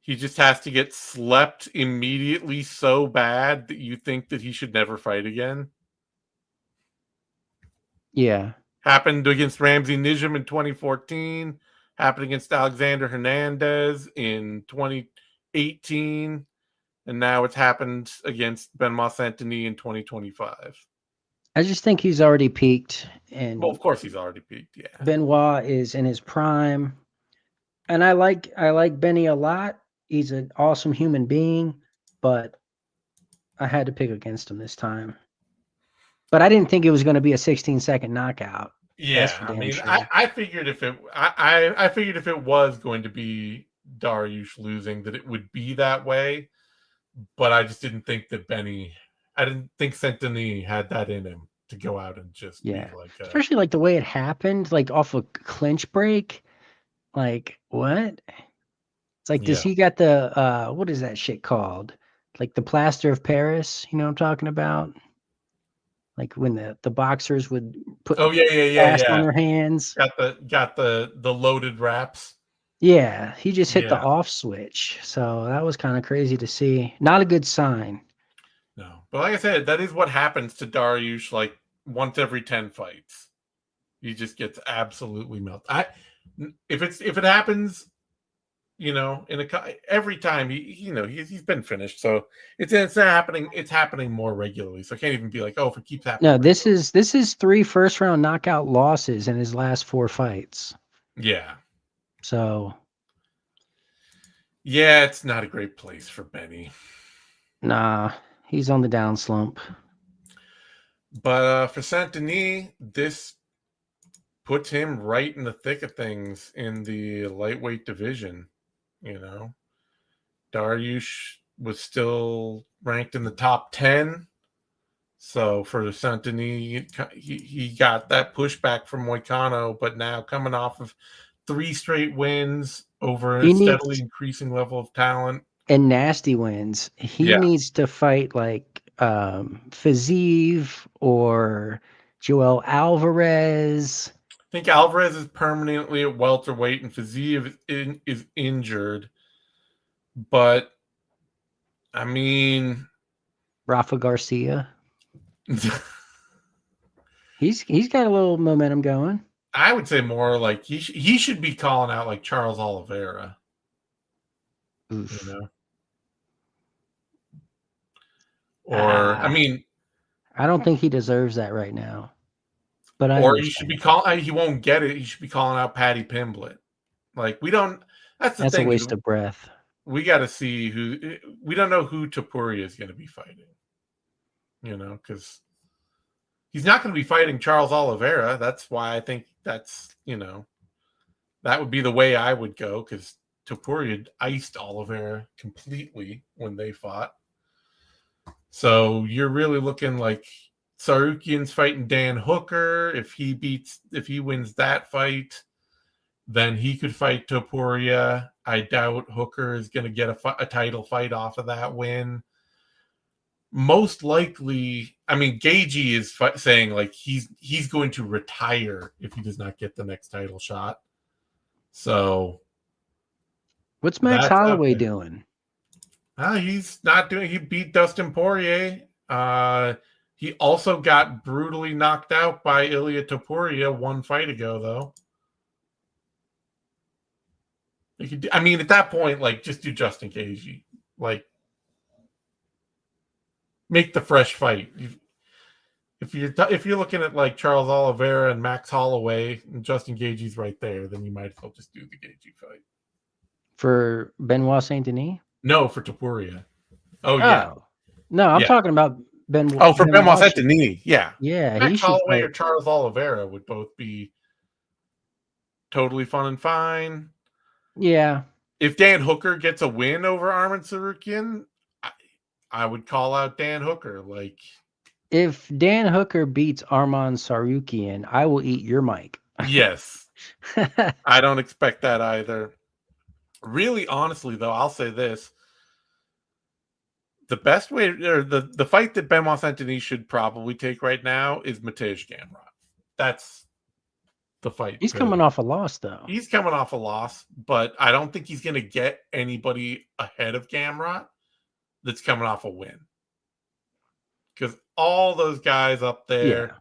he just has to get slept immediately so bad that you think that he should never fight again. Yeah. Happened against Ramsey Nijam in 2014. Happened against Alexander Hernandez in 2018. And now it's happened against Benoit Saint-Denis in 2025. I just think he's already peaked. And well, of course he's already peaked, yeah. Benoit is in his prime. And I like Benny a lot. He's an awesome human being, but I had to pick against him this time. But I didn't think it was going to be a 16-second knockout. Yeah, I mean, sure. I figured if it was going to be Dariush losing, that it would be that way. But I just didn't think that I didn't think Saint-Denis had that in him to go out and just be like, especially like the way it happened, like off a clinch break. Like what? It's like, does he got the what is that shit called? Like the plaster of Paris, you know what I'm talking about? Like when the boxers would put cast on their hands. Got the loaded wraps. Yeah, he just hit the off switch. So that was kind of crazy to see. Not a good sign. No. But like I said, that is what happens to Dariush like once every 10 fights. He just gets absolutely melted. If it happens, you know, every time he's been finished, so it's not happening. It's happening more regularly, so I can't even be like, oh, if it keeps happening. No, this is 3 first-round knockout losses in his last 4 fights. Yeah. So. Yeah, it's not a great place for Benny. Nah, he's on the down slump. But for Saint-Denis, this puts him right in the thick of things in the lightweight division. You know, Dariush was still ranked in the top 10. So for Saint-Denis, he got that pushback from Moicano, but now coming off of 3 straight wins over a steadily increasing level of talent. And nasty wins. He needs to fight like Fiziev or Joel Alvarez. I think Alvarez is permanently at welterweight and Fiziev is injured. But, I mean... Rafa Garcia. He's got a little momentum going. I would say more like he should be calling out like Charles Oliveira. Oof. You know? Or, I mean... I don't think he deserves that right now. But he should be calling... He won't get it. He should be calling out Paddy Pimblett. Like, we don't... That's a waste of breath. We got to see who... We don't know who Topuria is going to be fighting. You know, because he's not going to be fighting Charles Oliveira. That's why I think that's, you know, that would be the way I would go, because Topuria iced Oliveira completely when they fought. So you're really looking like Sarukian's fighting Dan Hooker. If he wins that fight, then he could fight Topuria. I doubt Hooker is going to get a title fight off of that win. Most likely, I mean, Gagey is saying like he's going to retire if he does not get the next title shot. So, what's Max Holloway doing? He's not doing. He beat Dustin Poirier. He also got brutally knocked out by Ilia Topuria one fight ago, though. I mean, at that point, like, just do Justin Gaethje. Like, make the fresh fight. If you're looking at like Charles Oliveira and Max Holloway and Justin Gaethje's right there, then you might as well just do the Gaethje fight. For Benoit Saint Denis? No, for Topuria. Oh yeah. No, I'm talking about Benoit. Oh, for Benoit Saint Denis, yeah. Yeah, Max Holloway or Charles Oliveira would both be totally fun and fine. Yeah. If Dan Hooker gets a win over Arman Tsarukyan, I would call out Dan Hooker. Like, if Dan Hooker beats Arman Tsarukyan, I will eat your mic. Yes. I don't expect that either. Really, honestly, though, I'll say this. The best way, or the fight that Benoit Saint Denis should probably take right now is Mateusz Gamrot. That's the fight. He's coming off a loss, though. He's coming off a loss, but I don't think he's going to get anybody ahead of Gamrot that's coming off a win. Because all those guys up there,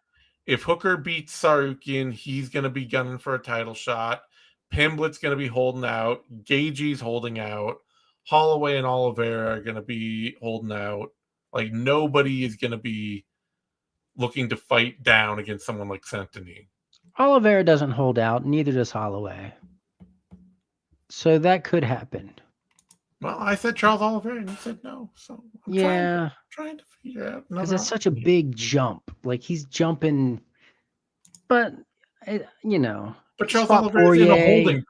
if Hooker beats Tsarukyan, he's going to be gunning for a title shot. Pimblett's going to be holding out. Gaethje's holding out. Holloway and Oliveira are going to be holding out. Like, nobody is going to be looking to fight down against someone like Saint Denis. Oliveira doesn't hold out. Neither does Holloway. So that could happen. Well, I said Charles Oliveira, and he said no. So I'm trying to figure out. Because it's such a big jump. Like, he's jumping, but you know. But Charles Oliveira's in a holding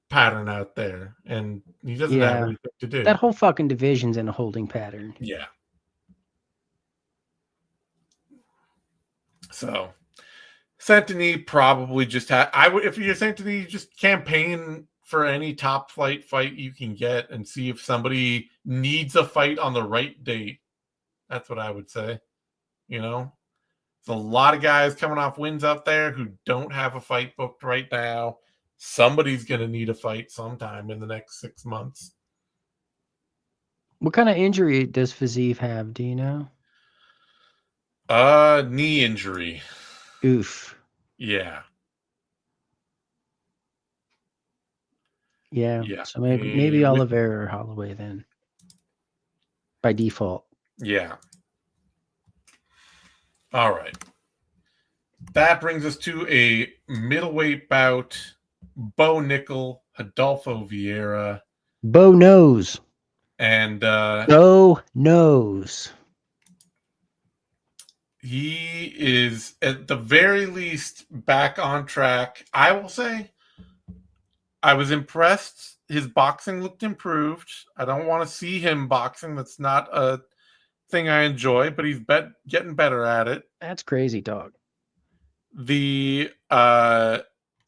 pattern out there, and he doesn't have anything to do. That whole fucking division's in a holding pattern. Yeah. So, Saint Denis probably just had. If you're Saint Denis, just campaign for any top flight fight you can get and see if somebody needs a fight on the right date. That's what I would say. You know, there's a lot of guys coming off wins out there who don't have a fight booked right now. Somebody's going to need a fight sometime in the next 6 months. What kind of injury does Fiziev have? Do you know? Knee injury. Oof. Yeah. Yeah. So maybe Oliveira or Holloway then. By default. Yeah. All right. That brings us to a middleweight bout. Bo Nickel, Adolfo Vieira. Bo knows. And Bo knows. He is at the very least back on track. I will say I was impressed. His boxing looked improved. I don't want to see him boxing. That's not a thing I enjoy, but he's getting better at it. That's crazy, dog.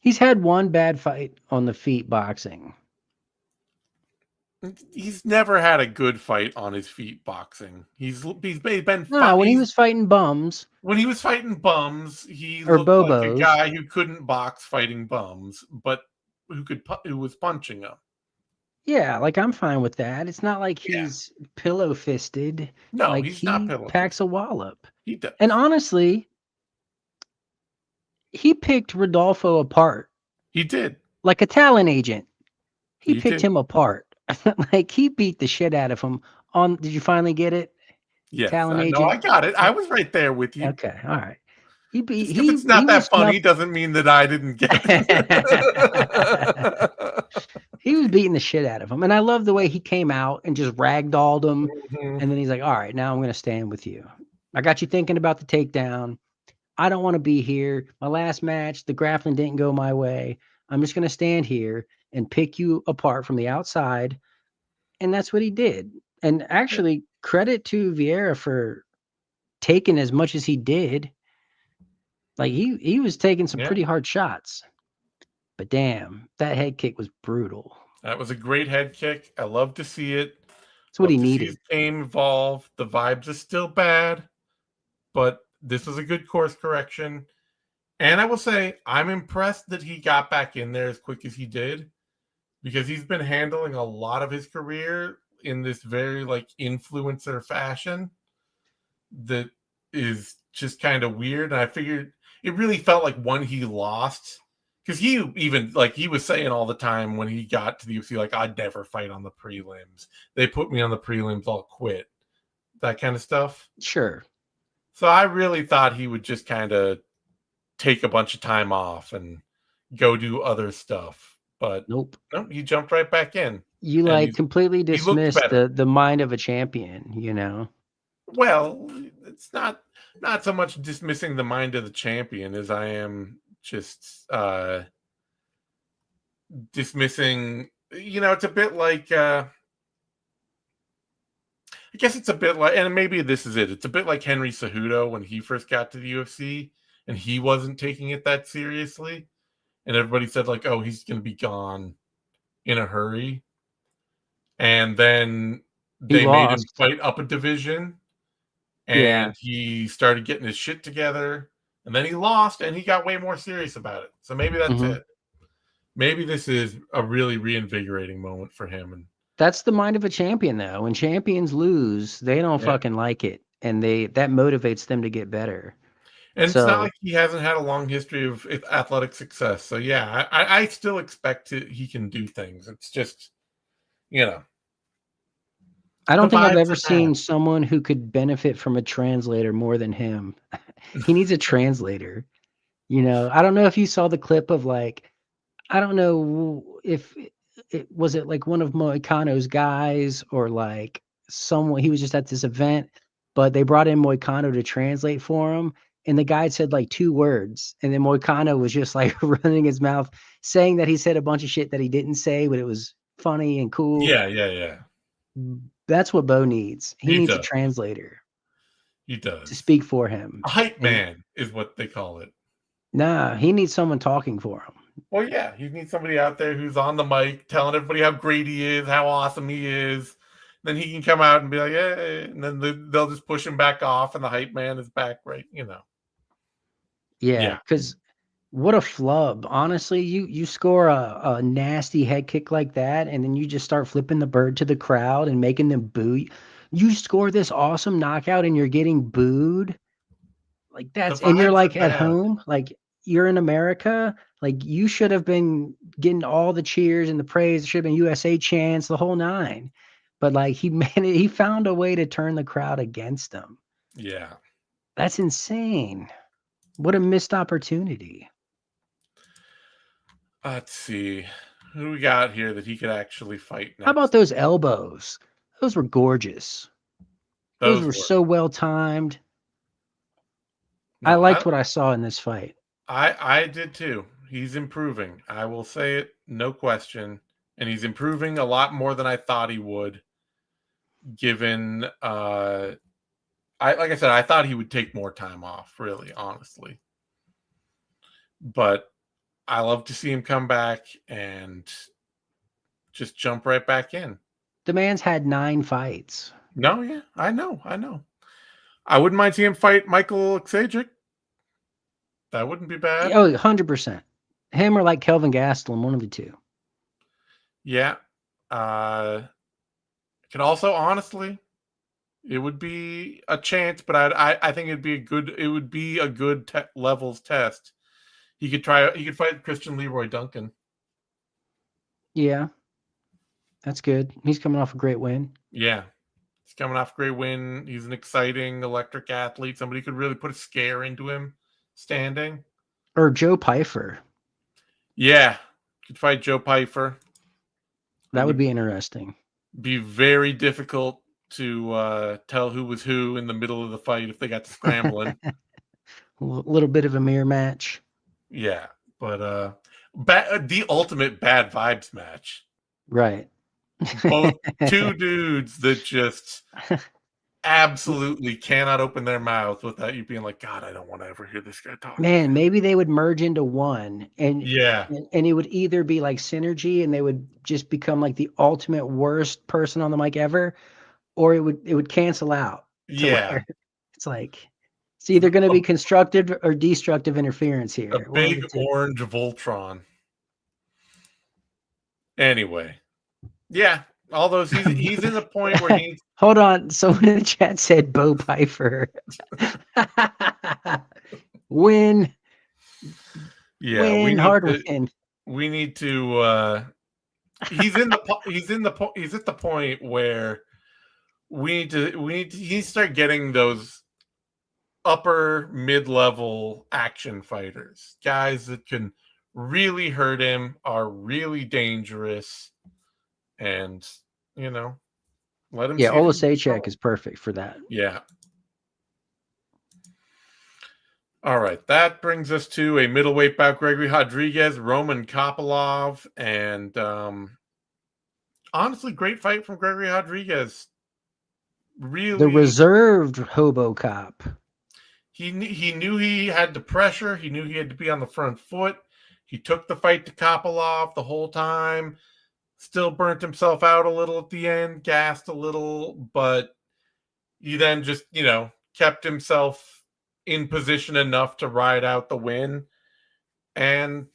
He's had one bad fight on the feet boxing. He's never had a good fight on his feet boxing. He's been when he was fighting bums. When he was fighting bums, he or looked Bobos. like a guy who couldn't box fighting bums, but who was punching them. Yeah, like I'm fine with that. It's not like he's pillow fisted. No, like he's not pillow. Packs a wallop. He does. And honestly, he picked Rodolfo apart. He did. Like a talent agent. He picked him apart. Like he beat the shit out of him. Did you finally get it? Yes, talent agent. No, I got it. I was right there with you. Okay, all right. It's not that funny doesn't mean that I didn't get it. He was beating the shit out of him. And I love the way he came out and just ragdolled him. Mm-hmm. And then he's like, all right, now I'm going to stand with you. I got you thinking about the takedown. I don't want to be here. My last match, the grappling didn't go my way. I'm just going to stand here and pick you apart from the outside. And that's what he did. And actually, credit to Vieira for taking as much as he did. Like he was taking some pretty hard shots. But damn, that head kick was brutal. That was a great head kick. I love to see it. That's what Love he to see his needed. game evolve. The vibes are still bad, but this was a good course correction. And I will say, I'm impressed that he got back in there as quick as he did, because he's been handling a lot of his career in this very like influencer fashion that is just kind of weird. And I figured it really felt like when he lost, because he even like he was saying all the time when he got to the UFC, like, I'd never fight on the prelims. They put me on the prelims, I'll quit. That kind of stuff. Sure. So I really thought he would just kind of take a bunch of time off and go do other stuff. But Nope. no, he jumped right back in. You And like completely he looked dismissed better. the mind of a champion, you know? Well, it's not so much dismissing the mind of the champion as I am just dismissing, it's a bit like I guess it's a bit like, and maybe this is it. It's a bit like Henry Cejudo when he first got to the UFC and he wasn't taking it that seriously. And everybody said, like, oh, he's going to be gone in a hurry. And then He they made him lost. fight up a division Yeah. and he started getting his shit together. And then he lost and he got way more serious about it. So maybe that's Mhm. it. Maybe this is a really reinvigorating moment for him. And That's the mind of a champion, though. When champions lose, they don't yeah. fucking like it, and that motivates them to get better. And it's not So like he hasn't had a long history of athletic success. So yeah, I still expect he can do things. It's just, you know, I the don't think I've vibes ever are bad. seen someone who could benefit from a translator more than him. He needs a translator. I don't know if you saw the clip of like, I don't know if it was it like one of Moicano's guys or like someone, he was just at this event, but they brought in Moicano to translate for him. And the guy said like 2 words. And then Moicano was just like running his mouth, saying that he said a bunch of shit that he didn't say, but it was funny and cool. Yeah, yeah, yeah. That's what Bo needs. He He needs a does. translator He to does. speak for him. A hype And man is what they call it. nah, he needs someone talking for him. Well, yeah, he needs somebody out there who's on the mic telling everybody how great he is, how awesome he is. Then he can come out and be like, "Hey," and then they'll just push him back off, and the hype man is back, right? Yeah, Yeah, because what a flub. Honestly, you score a nasty head kick like that, and then you just start flipping the bird to the crowd and making them boo. You score this awesome knockout and you're getting booed. Like the and you're vibes are like at bad. home, like you're in America, like you should have been getting all the cheers and the praise. It should have been USA chants, the whole nine. But like he found a way to turn the crowd against him. Yeah. That's insane. What a missed opportunity. Let's see. Who do we got here that he could actually fight How about next? those elbows? Those were gorgeous. Those Those were were so well timed. I no, liked what I saw in this fight. I did too. He's improving. I will say it, no question. And he's improving a lot more than I thought he would, given I like I said, I thought he would take more time off, really, honestly. But I love to see him come back and just jump right back in. The man's had 9 fights. No, yeah, I know, I know. I wouldn't mind seeing him fight Michael Xajic. That wouldn't be bad. Oh, 100%. Him or like Kelvin Gastelum, one of the two. Yeah. Could also honestly, it would be a chance, but I think it would be a good levels test. He could fight Christian Leroy Duncan. Yeah, that's good. He's coming off a great win. Yeah. He's coming off a great win. He's an exciting electric athlete. Somebody could really put a scare into him standing. Or Joe Pyfer. Yeah. Could fight Joe Pyfer. That would be interesting. Be very difficult to tell who was who in the middle of the fight if they got to scrambling. A little bit of a mirror match. Yeah, but the ultimate bad vibes match. Right. Both two dudes that just absolutely cannot open their mouths without you being like, God, I don't want to ever hear this guy talk. Man, maybe they would merge into one, and Yeah. it would either be like synergy, and they would just become like the ultimate worst person on the mic ever, or it would cancel out to Yeah. where it's like it's either going to be constructive or destructive interference A here. One of big the two. orange Voltron. Anyway. Yeah. All those he's in the point where he's Hold on. Someone in the chat said Bo Piper. Win. yeah, Win. Hard win. we need to he's at the point where we need to start getting those upper mid-level action fighters, guys that can really hurt him, are really dangerous, and let him Yeah, see if he can Olasechek control. is perfect for that. Yeah. All right, that brings us to a middleweight bout: Gregory Rodriguez, Roman Kopylov, and honestly, great fight from Gregory Rodriguez. Really, The reserved Hobo Cop. he knew he had the pressure. He knew he had to be on the front foot. He took the fight to Kopylov the whole time. Still burnt himself out a little at the end, gassed a little, but he then just kept himself in position enough to ride out the win. And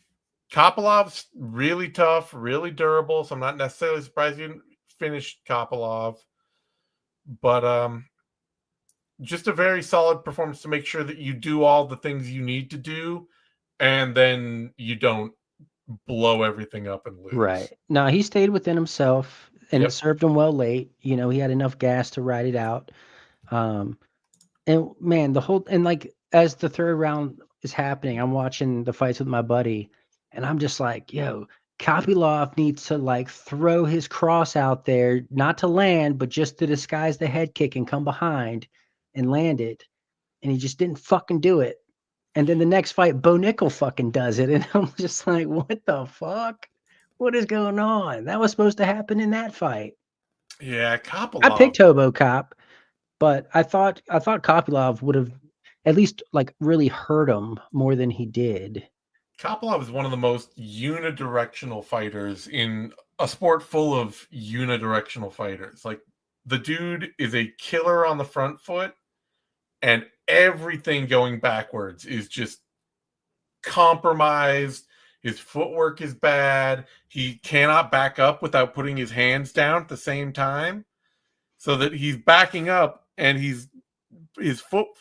Kopilov's really tough, really durable, so I'm not necessarily surprised you didn't finish Kopylov. But just a very solid performance to make sure that you do all the things you need to do, and then you don't blow everything up and lose. Right. No, he stayed within himself, and Yep. it served him well late. He had enough gas to ride it out. And man, like as the third round is happening, I'm watching the fights with my buddy, and I'm just like, yo, Kopylov needs to like throw his cross out there, not to land, but just to disguise the head kick and come behind and land it. And he just didn't fucking do it. And then the next fight, Bo Nickel fucking does it. And I'm just like, what the fuck? What is going on? That was supposed to happen in that fight. Yeah, I Kopylov. picked Hobo Cop, but I thought Kopylov would have at least like really hurt him more than he did. Kopylov is one of the most unidirectional fighters in a sport full of unidirectional fighters. Like, the dude is a killer on the front foot, and everything going backwards is just compromised. His footwork is bad. He cannot back up without putting his hands down at the same time, so that he's backing up and his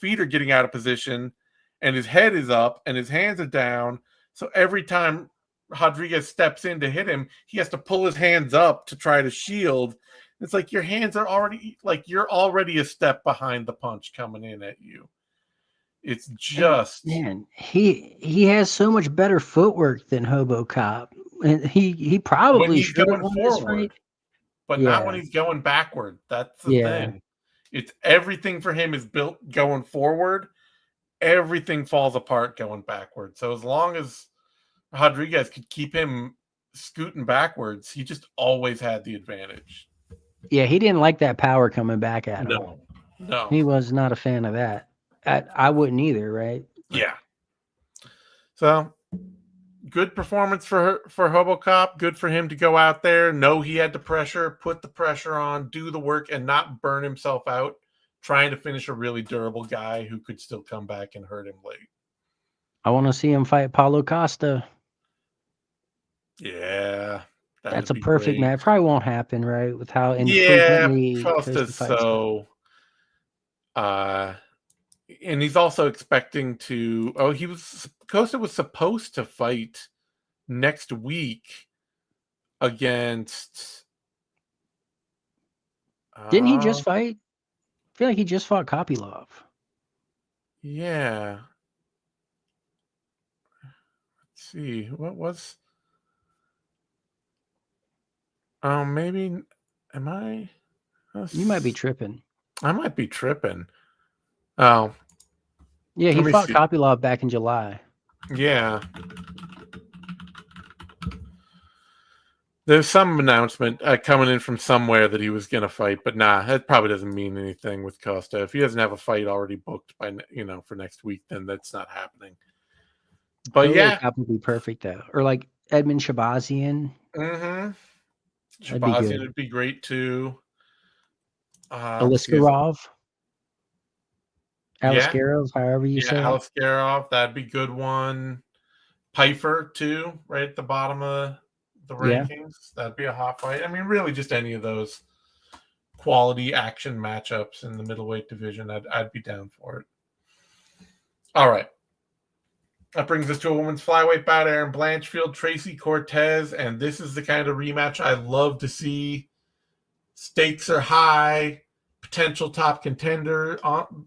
feet are getting out of position, and his head is up and his hands are down. So every time Rodriguez steps in to hit him, he has to pull his hands up to try to shield. It's like your hands are already, like, you're already a step behind the punch coming in at you. It's just, man, he has so much better footwork than Hobo Cop, and he when probably he's should have going won this fight. forward, but not when he's going backward. That's the thing. It's everything for him is built going forward. Everything falls apart going backward. So as long as Rodriguez could keep him scooting backwards, he just always had the advantage. Yeah, he didn't like that power coming back at him. No. He was not a fan of that. I wouldn't either, right? Yeah. So good performance for Hobocop. Good for him to go out there, know he had the pressure, put the pressure on, do the work, and not burn himself out trying to finish a really durable guy who could still come back and hurt him late. I want to see him fight Paulo Costa. Yeah. That's a perfect match. Probably won't happen, right? With how infrequently Costa's so and he's also expecting to Costa was supposed to fight next week against didn't he just fight? I feel like he just fought Kopylov. Yeah. Let's see. What was maybe am I You might be tripping. I might be tripping. Oh. Yeah, he fought Kopylov back in July. Yeah. There's some announcement coming in from somewhere that he was going to fight, but nah, that probably doesn't mean anything with Costa. If he doesn't have a fight already booked by for next week, then that's not happening. But Heavyweight yeah, top would be perfect though, or like Edmund Shabazian. That'd be Shabazian good. would be great too. Let's see, Aliskerov, yeah, Aliskerov, however you yeah, say it. Alaskarov, that'd be a good one. Pfeiffer too, right at the bottom of the Yeah. rankings. That'd be a hot fight. I mean, really, just any of those quality action matchups in the middleweight division, I'd be down for it. All right. That brings us to a women's flyweight bout: Erin Blanchfield, Tracy Cortez, and this is the kind of rematch I love to see. Stakes are high, potential top contender on,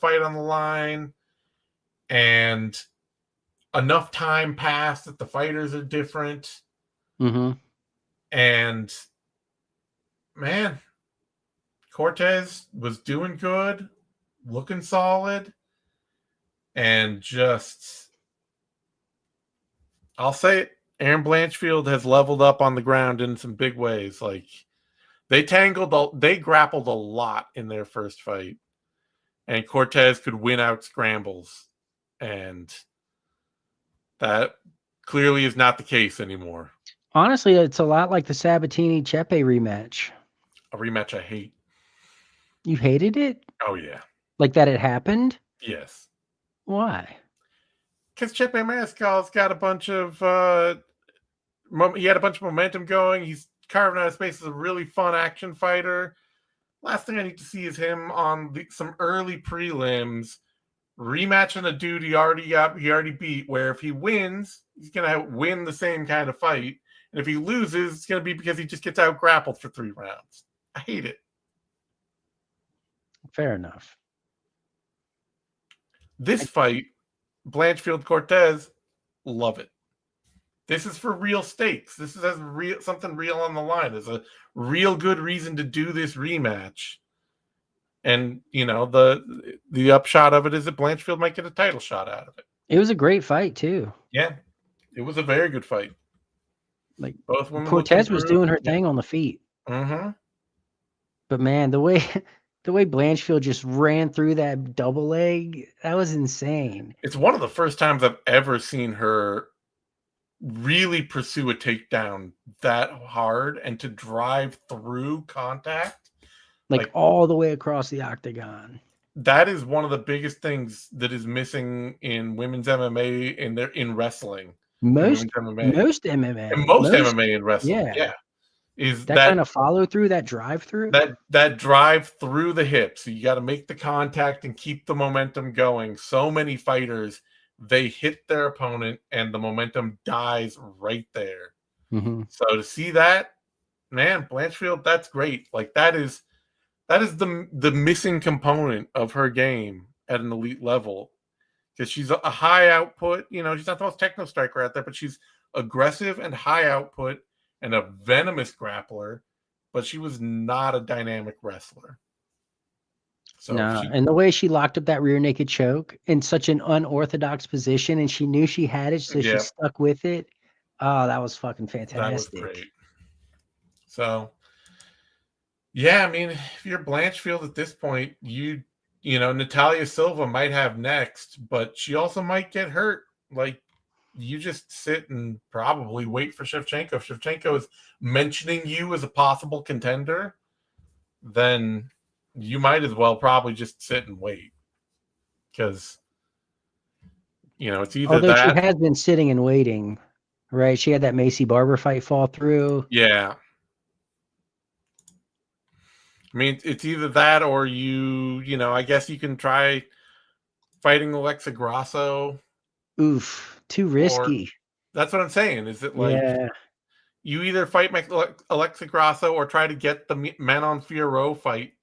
fight on the line, and enough time passed that the fighters are different. Mm-hmm. And man, Cortez was doing good, looking solid, and just, I'll say it, Erin Blanchfield has leveled up on the ground in some big ways. Like, they grappled a lot in their first fight, and Cortez could win out scrambles, and that clearly is not the case anymore. Honestly, it's a lot like the Sabatini Chepe rematch. A rematch I hate. You hated it? Oh yeah. Like that it happened? Yes. Why? Because Chepe Mariscal's got a bunch of he had a bunch of momentum going. He's carving out a space as a really fun action fighter. Last thing I need to see is him on some early prelims rematching a dude he already beat. Where if he wins, he's gonna win the same kind of fight, and if he loses, it's gonna be because he just gets out grappled for 3 rounds. I hate it. Fair enough. This fight, Blanchfield Cortez, love it. This is for real stakes. This is something real on the line. There's a real good reason to do this rematch. And the upshot of it is that Blanchfield might get a title shot out of it. It was a great fight too. Yeah, it was a very good fight. Like Both women Cortez was doing her thing on the feet. Mm-hmm. But man, the way Blanchfield just ran through that double leg, that was insane. It's one of the first times I've ever seen her really pursue a takedown that hard and to drive through contact. Like all the way across the octagon. That is one of the biggest things that is missing in women's MMA in wrestling. Most MMA. Most MMA. And most MMA in wrestling. Yeah. Is that kind of follow through, that drive through? That drive through the hips. So you got to make the contact and keep the momentum going. So many fighters, they hit their opponent and the momentum dies right there. Mm-hmm. So to see that, man, Blanchfield, that's great. Like that is the missing component of her game at an elite level, because she's a high output. She's not the most techno striker out there, but she's aggressive and high output and a venomous grappler. But she was not a dynamic wrestler. So and the way she locked up that rear naked choke in such an unorthodox position, and she knew she had it, so she stuck with it. Oh, that was fucking fantastic. That was great. So, yeah, I mean, if you're Blanchfield at this point, Natalia Silva might have next, but she also might get hurt. Like, you just sit and probably wait for Shevchenko. If Shevchenko is mentioning you as a possible contender, then you might as well probably just sit and wait. Because, it's either Although that. she has been sitting and waiting, right? She had that Macy Barber fight fall through. Yeah. I mean, it's either that or I guess you can try fighting Alexa Grasso. Oof, too risky. That's what I'm saying. Is it like you either fight Alexa Grasso or try to get the Manon Fiorot fight,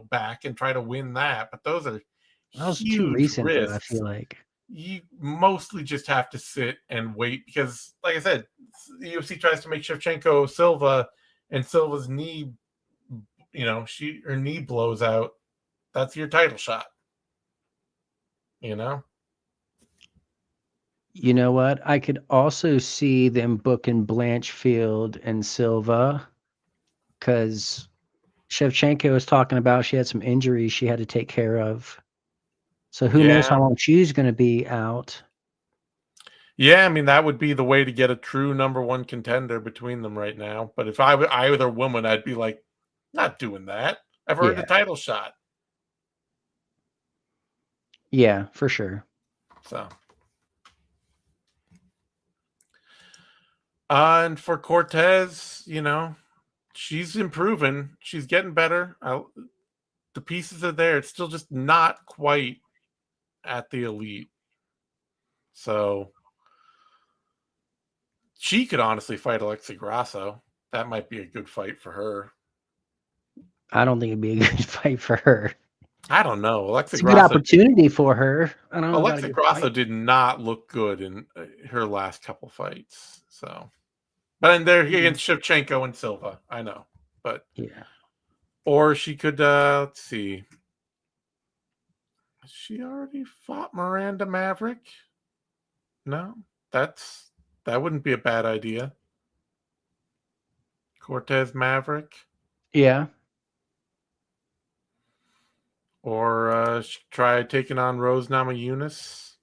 back and try to win that? But those are huge too recent, risks. though, I feel like you mostly just have to sit and wait because, like I said, the UFC tries to make Shevchenko Silva, and Silva's knee, her knee blows out. That's your title shot. You know what? I could also see them booking Blanchfield and Silva because Shevchenko was talking about she had some injuries she had to take care of. So who knows Yeah. how long she's going to be out. Yeah, I mean that would be the way to get a true number one contender between them right now. But if I were either woman, I'd be like, not doing that. I've earned a Yeah. title shot. Yeah, for sure. So, and for Cortez, she's improving. She's getting better. The pieces are there. It's still just not quite at the elite. So she could honestly fight Alexa Grasso. That might be a good fight for her. I don't think it'd be a good fight for her. I don't know. It's a good opportunity for her. I don't know about a Alexa good Grasso fight. did not look good in her last couple fights. So, but then they're against Shevchenko and Silva. I know, but Yeah. or she could. Let's see. Has she already fought Miranda Maverick? No, that wouldn't be a bad idea. Cortez Maverick, Yeah. or try taking on Rose Namajunas.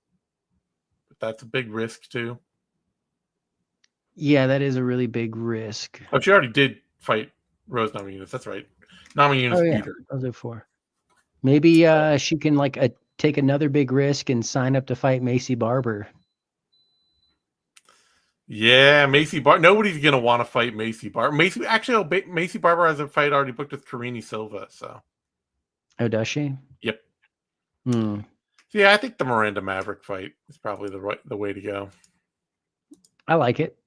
But that's a big risk too. Yeah, that is a really big risk. Oh, she already did fight Rose Namajunas. That's right. Oh Namajunas yeah, beat her. those are four. Maybe she can like take another big risk and sign up to fight Macy Barber. Yeah, Macy Bar. Nobody's gonna want to fight Macy Barber. Macy Barber has a fight already booked with Karine Silva. So, Oh, does she? yep. Hmm. So yeah, I think the Miranda Maverick fight is probably the way to go. I like it.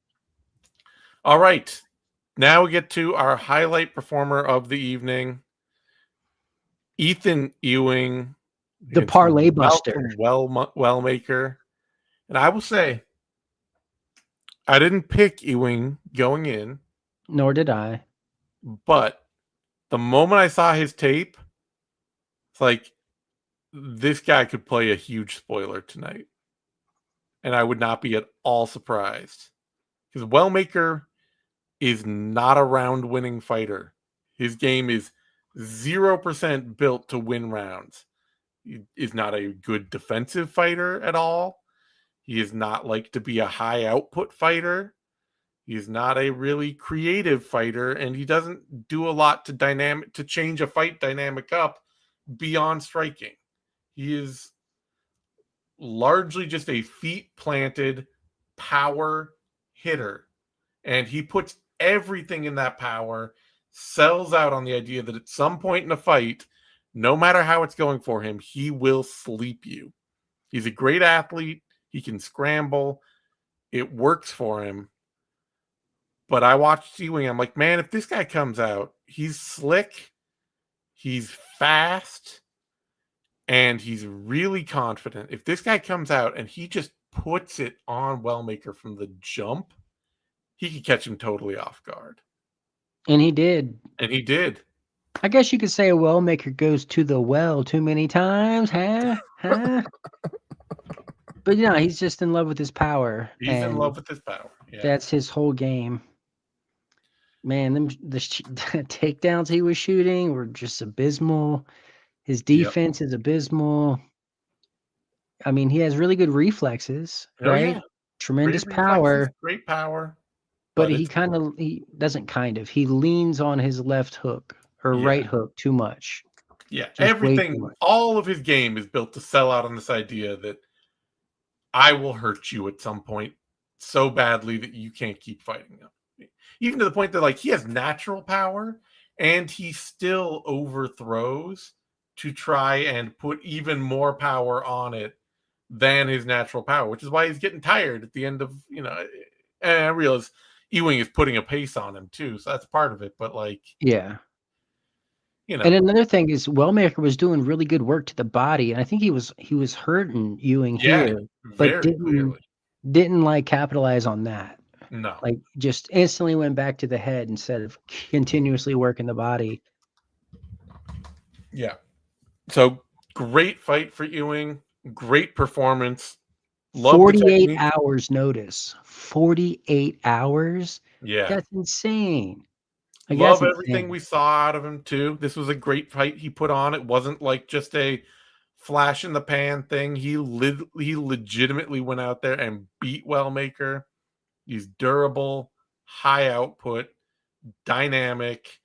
All right, now we get to our highlight performer of the evening, Ethan Ewing, The against parlay buster. Malcolm Wellmaker, and I will say, I didn't pick Ewing going in, Nor did I. but the moment I saw his tape, it's like this guy could play a huge spoiler tonight. And I would not be at all surprised. Because Wellmaker is not a round winning fighter. His game is 0% built to win rounds. He is not a good defensive fighter at all. He is not like to be a high output fighter. He is not a really creative fighter, and he doesn't do a lot to change a fight dynamic up beyond striking. He is largely just a feet planted power hitter. And he puts everything in that power, sells out on the idea that at some point in a fight, no matter how it's going for him, he will sleep you. He's a great athlete. He can scramble. It works for him. But I watched Ewing. I'm like, man, if this guy comes out, he's slick, he's fast, and he's really confident. If this guy comes out and he just puts it on Wellmaker from the jump, he could catch him totally off guard. And he did. And he did. I guess you could say a Wellmaker goes to the well too many times, huh? But he's just in love with his power. He's in love with his power. Yeah. That's his whole game. Man, the takedowns he was shooting were just abysmal. His defense is abysmal. I mean, he has really good reflexes, right? Yeah. Tremendous Great reflexes, power. great power. But he doesn't he leans on his left hook or right hook too much. Yeah. Just way too much. All of his game is built to sell out on this idea that I will hurt you at some point so badly that you can't keep fighting him. Even to the point that he has natural power and he still overthrows to try and put even more power on it than his natural power, which is why he's getting tired at the end of, and I realize Ewing is putting a pace on him too, so that's part of it, but yeah. And another thing is Wellmaker was doing really good work to the body, and I think he was hurting Ewing here, but didn't capitalize on that. No. Just instantly went back to the head instead of continuously working the body. Yeah. So great fight for Ewing, great performance. Love the 48 technique. hours notice. 48 hours? Yeah. That's insane. Like, that's Love everything insane. we saw out of him too. This was a great fight he put on. It wasn't like just a flash in the pan thing. He legitimately went out there and beat Wellmaker. He's durable, high output, dynamic,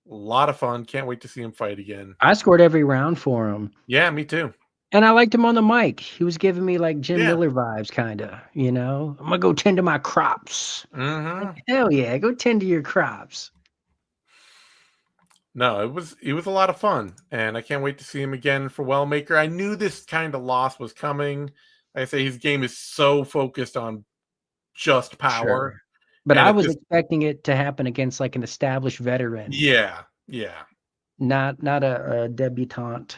a lot of fun. Can't wait to see him fight again. I scored every round for him. Yeah, me too. And I liked him on the mic. He was giving me like Jim Yeah. Miller vibes, kind of, you know? I'm gonna go tend to my crops. Like, Mm-hmm. hell yeah, go tend to your crops. No, it was a lot of fun, and I can't wait to see him again for Wellmaker. I knew this kind of loss was coming. Like I say, his game is so focused on just power, Sure. But and I at was this, expecting it to happen against like an established veteran, yeah. not a debutante.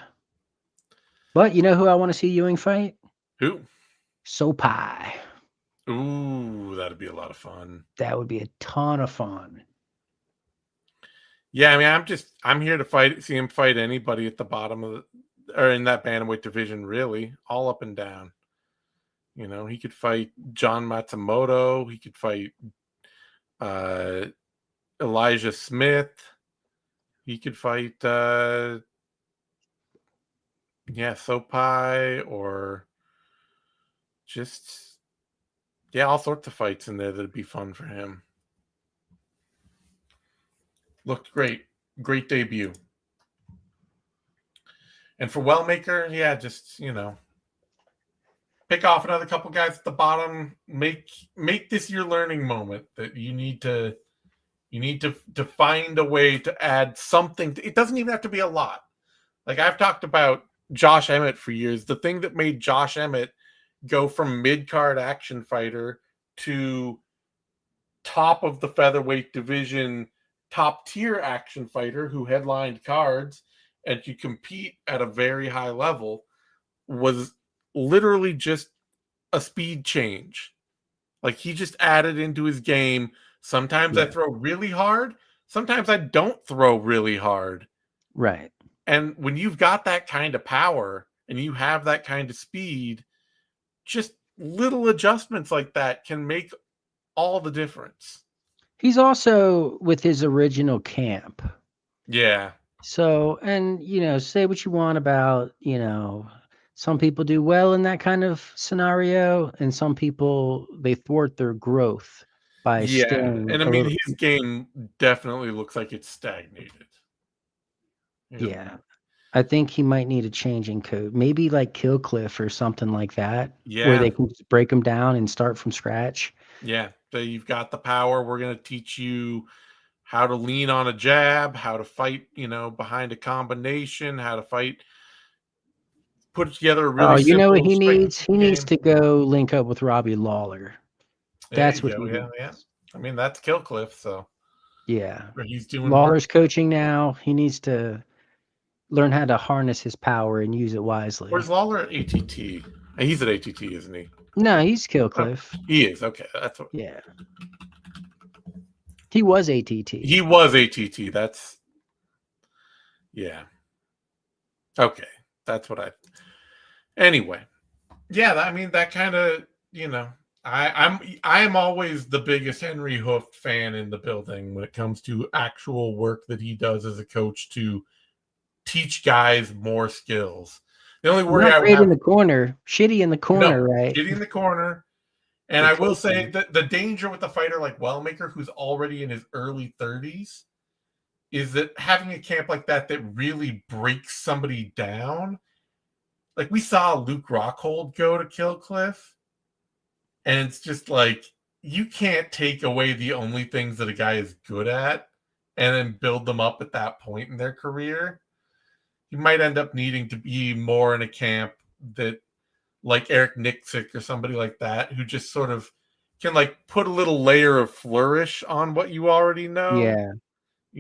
But you know who I want to see Ewing fight? Who? Sopai. Ooh, that'd be a lot of fun. That would be a ton of fun. Yeah, I mean, I'm here to see him fight anybody at the bottom of or in that bantamweight division, really, all up and down. You know, he could fight John Matsumoto. He could fight uh, Elijah Smith. He could fight, Sopai, or just, all sorts of fights in there that'd be fun for him. Looked great. Great debut. And for Wellmaker, just, pick off another couple guys at the bottom. Make this your learning moment that you need to find a way to add something. It doesn't even have to be a lot. Like, I've talked about Josh Emmett for years. The thing that made Josh Emmett go from mid-card action fighter to top of the featherweight division, top tier action fighter who headlined cards and to compete at a very high level was literally just a speed change. Like, he just added into his game. Sometimes I Yeah. throw really hard. Sometimes I don't throw really hard. Right. And when you've got that kind of power and you have that kind of speed, just little adjustments like that can make all the difference. He's also with his original camp. Yeah. So, and say what you want about, some people do well in that kind of scenario, and some people they thwart their growth by Yeah. staying And I a mean, little. his game definitely looks like it's stagnated. Yeah. I think he might need a change in code. Maybe like Killcliff or something like that, where Yeah. they can just break him down and start from scratch. Yeah. So you've got the power. We're going to teach you how to lean on a jab, how to fight, behind a combination, how to fight, put together a Oh, really you know what simple he straight needs? He needs game. to go link up with Robbie Lawler. There That's you what go. he Yeah. needs. Yeah. I mean, that's Killcliff. So Yeah. he's doing work. Lawler's coaching now. He needs to learn how to harness his power and use it wisely. Where's Lawler at ATT? He's at ATT, isn't he? No, he's Oh, Killcliff. he is. Okay. That's what Yeah. He was ATT. he was ATT. That's, yeah. Okay. That's what anyway. Yeah. I mean, that kind of, I am always the biggest Henry Hooft fan in the building when it comes to actual work that he does as a coach to teach guys more skills. The only worry Not I would great have, in the corner. Shitty in the corner, no, right? getting in the corner. And For I will say coaching. that the danger with a fighter like Wellmaker, who's already in his early 30s, is that having a camp like that really breaks somebody down. Like, we saw Luke Rockhold go to Killcliff, and it's just like, you can't take away the only things that a guy is good at and then build them up at that point in their career. You might end up needing to be more in a camp that, like Eric Nixick or somebody like that, who just sort of can like put a little layer of flourish on what you already know, Yeah.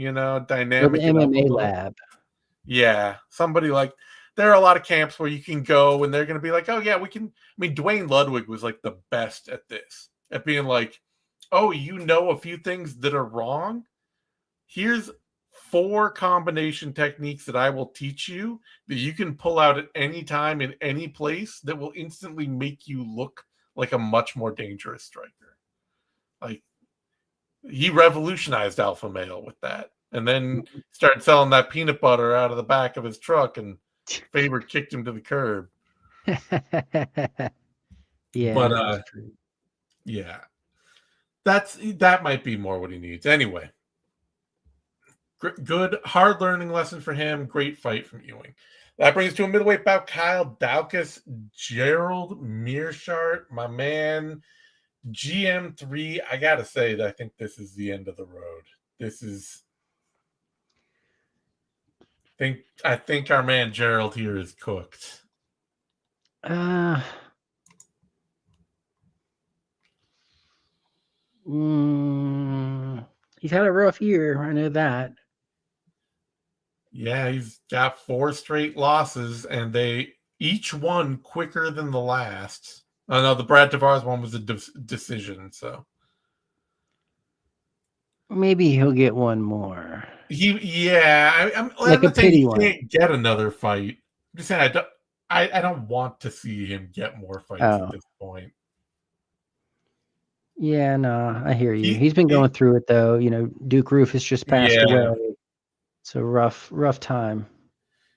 Or the dynamic it up a MMA little. lab. Yeah. Somebody like, there are a lot of camps where you can go and they're going to be like, oh yeah, we can. I mean, Dwayne Ludwig was like the best at this, at being like, oh, a few things that are wrong. Here's 4 combination techniques that I will teach you that you can pull out at any time in any place that will instantly make you look like a much more dangerous striker. Like, he revolutionized alpha male with that, and then started selling that peanut butter out of the back of his truck, and Faber kicked him to the curb. Yeah, But that's true. yeah, that might be more what he needs. Anyway, good hard learning lesson for him. Great fight from Ewing. That brings us to a middleweight bout. Kyle Daukaus, Gerald Meerschaert, my man. GM3, I gotta say that I think this is the end of the road. This is I think our man Gerald here is cooked. He's had a rough year. I know that. Yeah, he's got 4 straight losses, and they each won quicker than the last. Oh no, the Brad Tavares one was a decision. So maybe he'll get one more. I'm Like not a saying pity he one. can't get another fight. I'm just saying I don't want to see him get more fights at this point. Yeah, no, I hear you. He's been going through it though. You know, Duke Rufus just passed away. It's a rough time.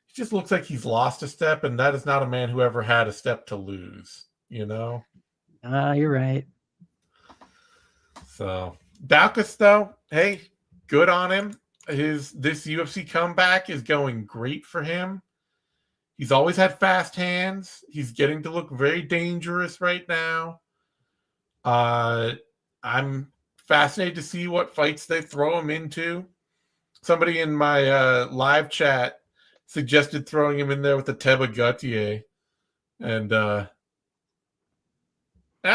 He just looks like he's lost a step, and that is not a man who ever had a step to lose, you know? You're right. So Daukaus, though, hey, good on him. This UFC comeback is going great for him. He's always had fast hands. He's getting to look very dangerous right now. I'm fascinated to see what fights they throw him into. Somebody in my live chat suggested throwing him in there with the Teba Gautier, and I'd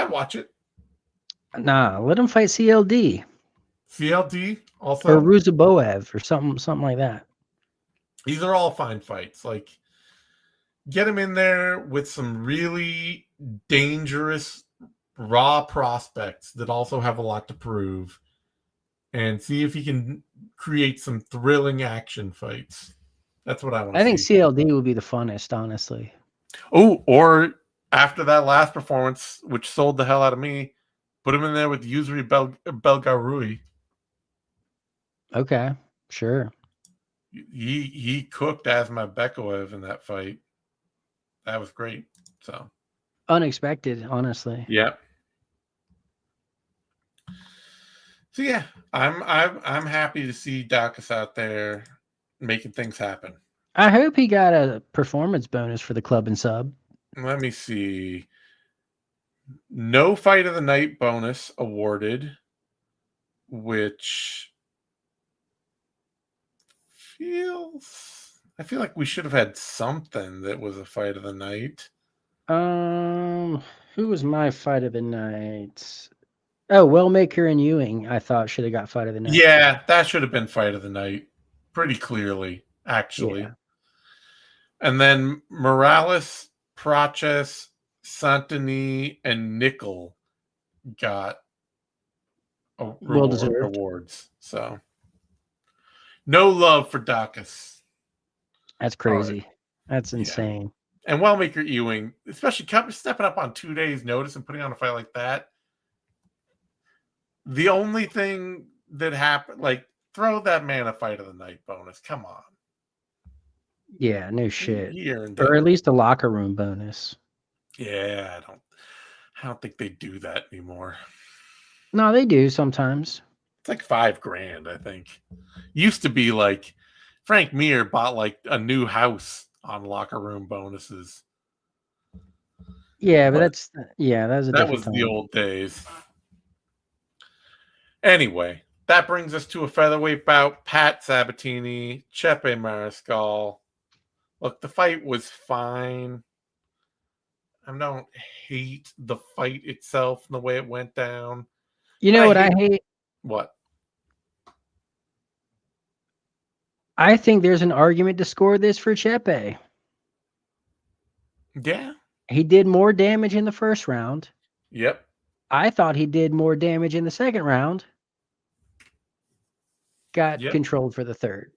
watch it. Nah, let him fight CLD. CLD also, or Ruzaboev or something like that. These are all fine fights. Like, get him in there with some really dangerous raw prospects that also have a lot to prove, and see if he can create some thrilling action fights. That's what I want to see. I think CLD will be the funnest, honestly. Oh, or after that last performance, which sold the hell out of me, put him in there with Yusri Belgarui. Okay, sure. He cooked Asma Bekoev in that fight. That was great. So unexpected, honestly. Yeah. So yeah, I'm happy to see Daukaus out there making things happen. I hope he got a performance bonus for the club and sub. Let me see. No fight of the night bonus awarded, which I feel like we should have had something that was a fight of the night. Who was my fight of the night? Oh, Wellmaker and Ewing, I thought should have got fight of the night. Yeah, that should have been fight of the night. Pretty clearly, actually. Yeah. And then Morales, Praches, Santini, and Nickel got well-deserved awards. So no love for Daukaus. That's crazy. Right. That's insane. Yeah. And Wellmaker Ewing, especially stepping up on 2 days' notice and putting on a fight like that. The only thing that happened, like, throw that man a fight of the night bonus. Come on. Yeah, no shit. Or at least a locker room bonus. Yeah, I don't think they do that anymore. No, they do sometimes. It's like $5,000, I think. Used to be like Frank Mir bought like a new house on locker room bonuses. Yeah, but that was that was the old days. Anyway, that brings us to a featherweight bout. Pat Sabatini, Chepe Mariscal. Look, the fight was fine. I don't hate the fight itself and the way it went down. You know what I hate? What? I think there's an argument to score this for Chepe. Yeah. He did more damage in the first round. Yep. I thought he did more damage in the second round. Got controlled for the third.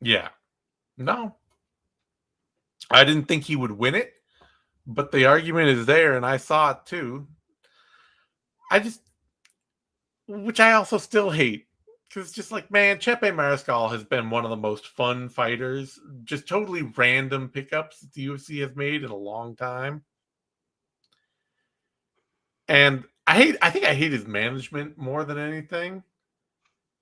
Yeah. No. I didn't think he would win it, but the argument is there, and I saw it too. Which I also still hate, because it's just like, man, Chepe Mariscal has been one of the most fun fighters, just totally random pickups that the UFC has made in a long time. And I think I hate his management more than anything.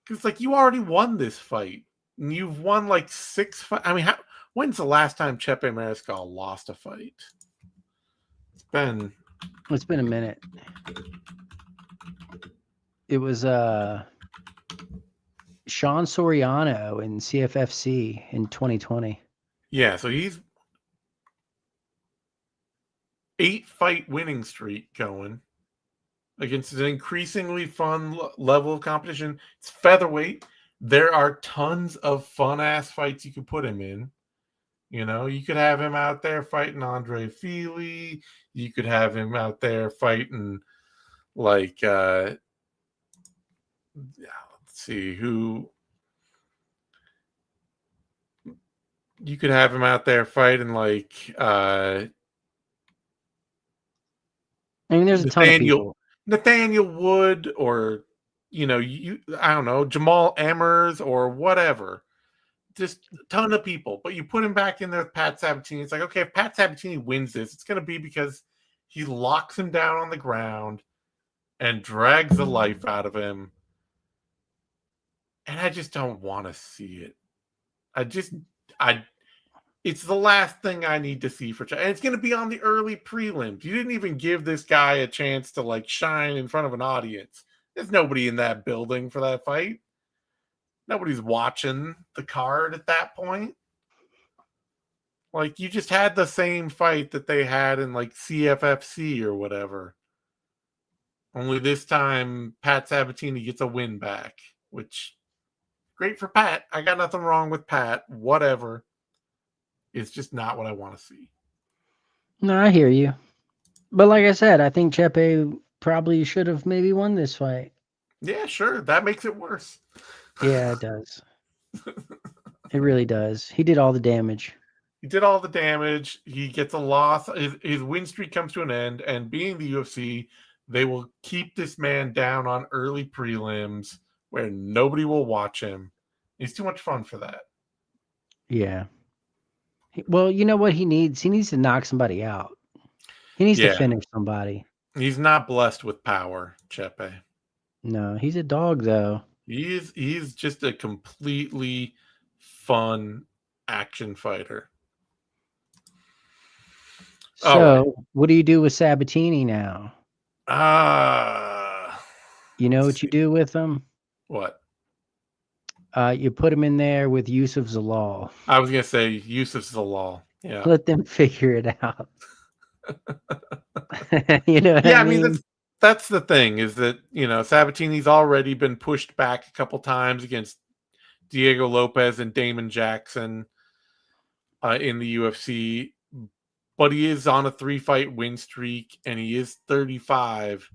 Because, like, you already won this fight. And you've won, like, 6 fights. I mean, when's the last time Chepe Mariscal lost a fight? It's been a minute. It was Sean Soriano in CFFC in 2020. Yeah, so he's 8-fight winning streak going against an increasingly fun level of competition. It's featherweight. There are tons of fun-ass fights you could put him in. You know, you could have him out there fighting Andre Fili. You could have him out there fighting, like, let's see, who... You could have him out there fighting, like, I mean, there's a ton of people. Nathaniel Wood, or, you know, I don't know, Jamal Emmers or whatever. Just a ton of people. But you put him back in there with Pat Sabatini. It's like, okay, if Pat Sabatini wins this, it's going to be because he locks him down on the ground and drags the life out of him. And I just don't want to see it. It's the last thing I need to see for Chad. And it's going to be on the early prelims. You didn't even give this guy a chance to, like, shine in front of an audience. There's nobody in that building for that fight. Nobody's watching the card at that point. Like, you just had the same fight that they had in, like, CFFC or whatever. Only this time, Pat Sabatini gets a win back, which, great for Pat. I got nothing wrong with Pat. Whatever. It's just not what I want to see. No, I hear you. But like I said, I think Chepe probably should have maybe won this fight. Yeah, sure. That makes it worse. Yeah, it does. It really does. He did all the damage. He did all the damage. He gets a loss. His win streak comes to an end. And being the UFC, they will keep this man down on early prelims where nobody will watch him. He's too much fun for that. Yeah. Well, you know what he needs? He needs to knock somebody out. He needs to finish somebody. He's not blessed with power, Chepe. No, he's a dog, though. He's just a completely fun action fighter. So, what do you do with Sabatini now? You know what you do with him? What? You put him in there with Yusuf Zalal. I was gonna say Yusuf Zalal. Yeah. Let them figure it out. You know what I mean? That's the thing, is that, you know, Sabatini's already been pushed back a couple times against Diego Lopez and Damon Jackson in the UFC, but he is on a 3-fight win streak and he is 35.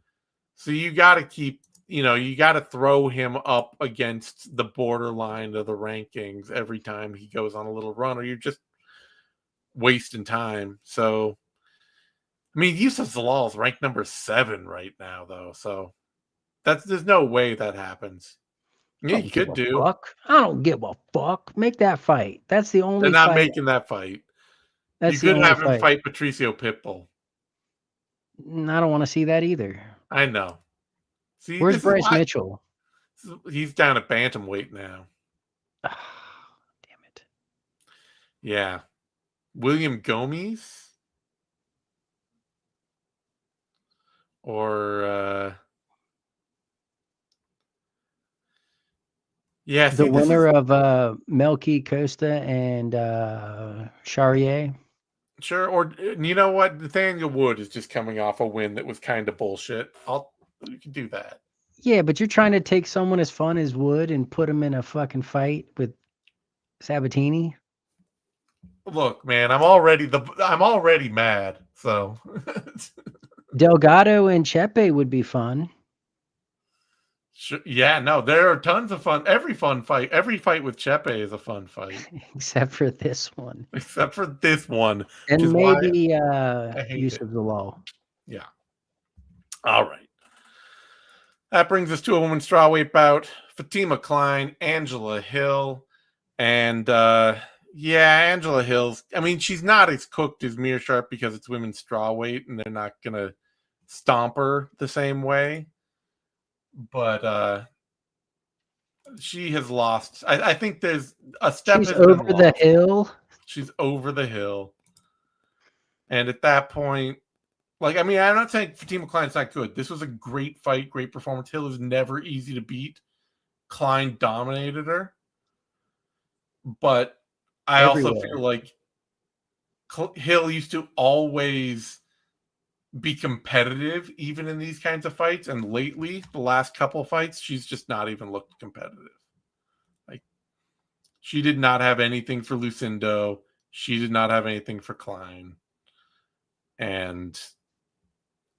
So you got to keep, you know, you got to throw him up against the borderline of the rankings every time he goes on a little run, or you're just wasting time. So, I mean, Yusuf Zalal is ranked number 7 right now, though. So there's no way that happens. Yeah, you could do. Fuck. I don't give a fuck. Make that fight. That's the only. They're not making that fight. That's you could have him fight Patricio Pitbull. I don't want to see that either. I know. See, where's Bryce Mitchell? He's down at bantamweight now. Damn it. Yeah. William Gomes? Or yeah, the winner of Melky Costa and Charrier. Sure, or you know what? Nathaniel Wood is just coming off a win that was kind of bullshit. You can do that. Yeah, but you're trying to take someone as fun as Wood and put him in a fucking fight with Sabatini. Look, man, I'm already mad. So Delgado and Chepe would be fun. Yeah, no, there are tons of fun. Every fight with Chepe is a fun fight, except for this one. except for this one, which And is why maybe I hate use it. of the law. Yeah. All right. That brings us to a women's strawweight bout. Fatima Klein, Angela Hill, and yeah, Angela Hill's. I mean, she's not as cooked as Meerschaert because it's women's strawweight, and they're not gonna stomp her the same way. But she has lost. I think there's a step She's has been over the lost. hill. She's over the hill, and at that point, like, I mean, I'm not saying Fatima Klein's not good. This was a great fight, great performance. Hill is never easy to beat. Klein dominated her, but I also Everywhere. feel like Hill used to always be competitive, even in these kinds of fights. And lately, the last couple of fights, she's just not even looked competitive. Like, she did not have anything for Lucindo. She did not have anything for Klein. And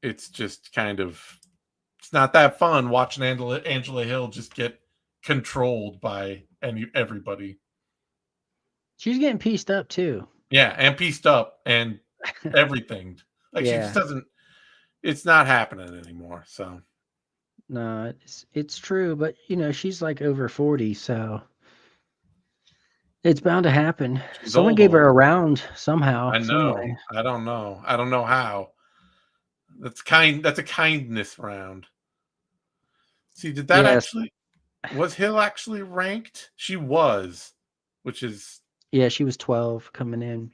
it's just kind of, it's not that fun watching Angela Hill just get controlled by everybody. She's getting pieced up too. Yeah, and pieced up and everything. Like, she just doesn't. It's not happening anymore. So No, it's true, but you know, she's like over 40, so it's bound to happen. she's Someone old. gave her a round somehow, I some know. way. I don't know. I don't know how. That's a kindness round. See, did that Yes. actually? Was Hill actually ranked? She was, which is, Yeah, she was 12 coming in.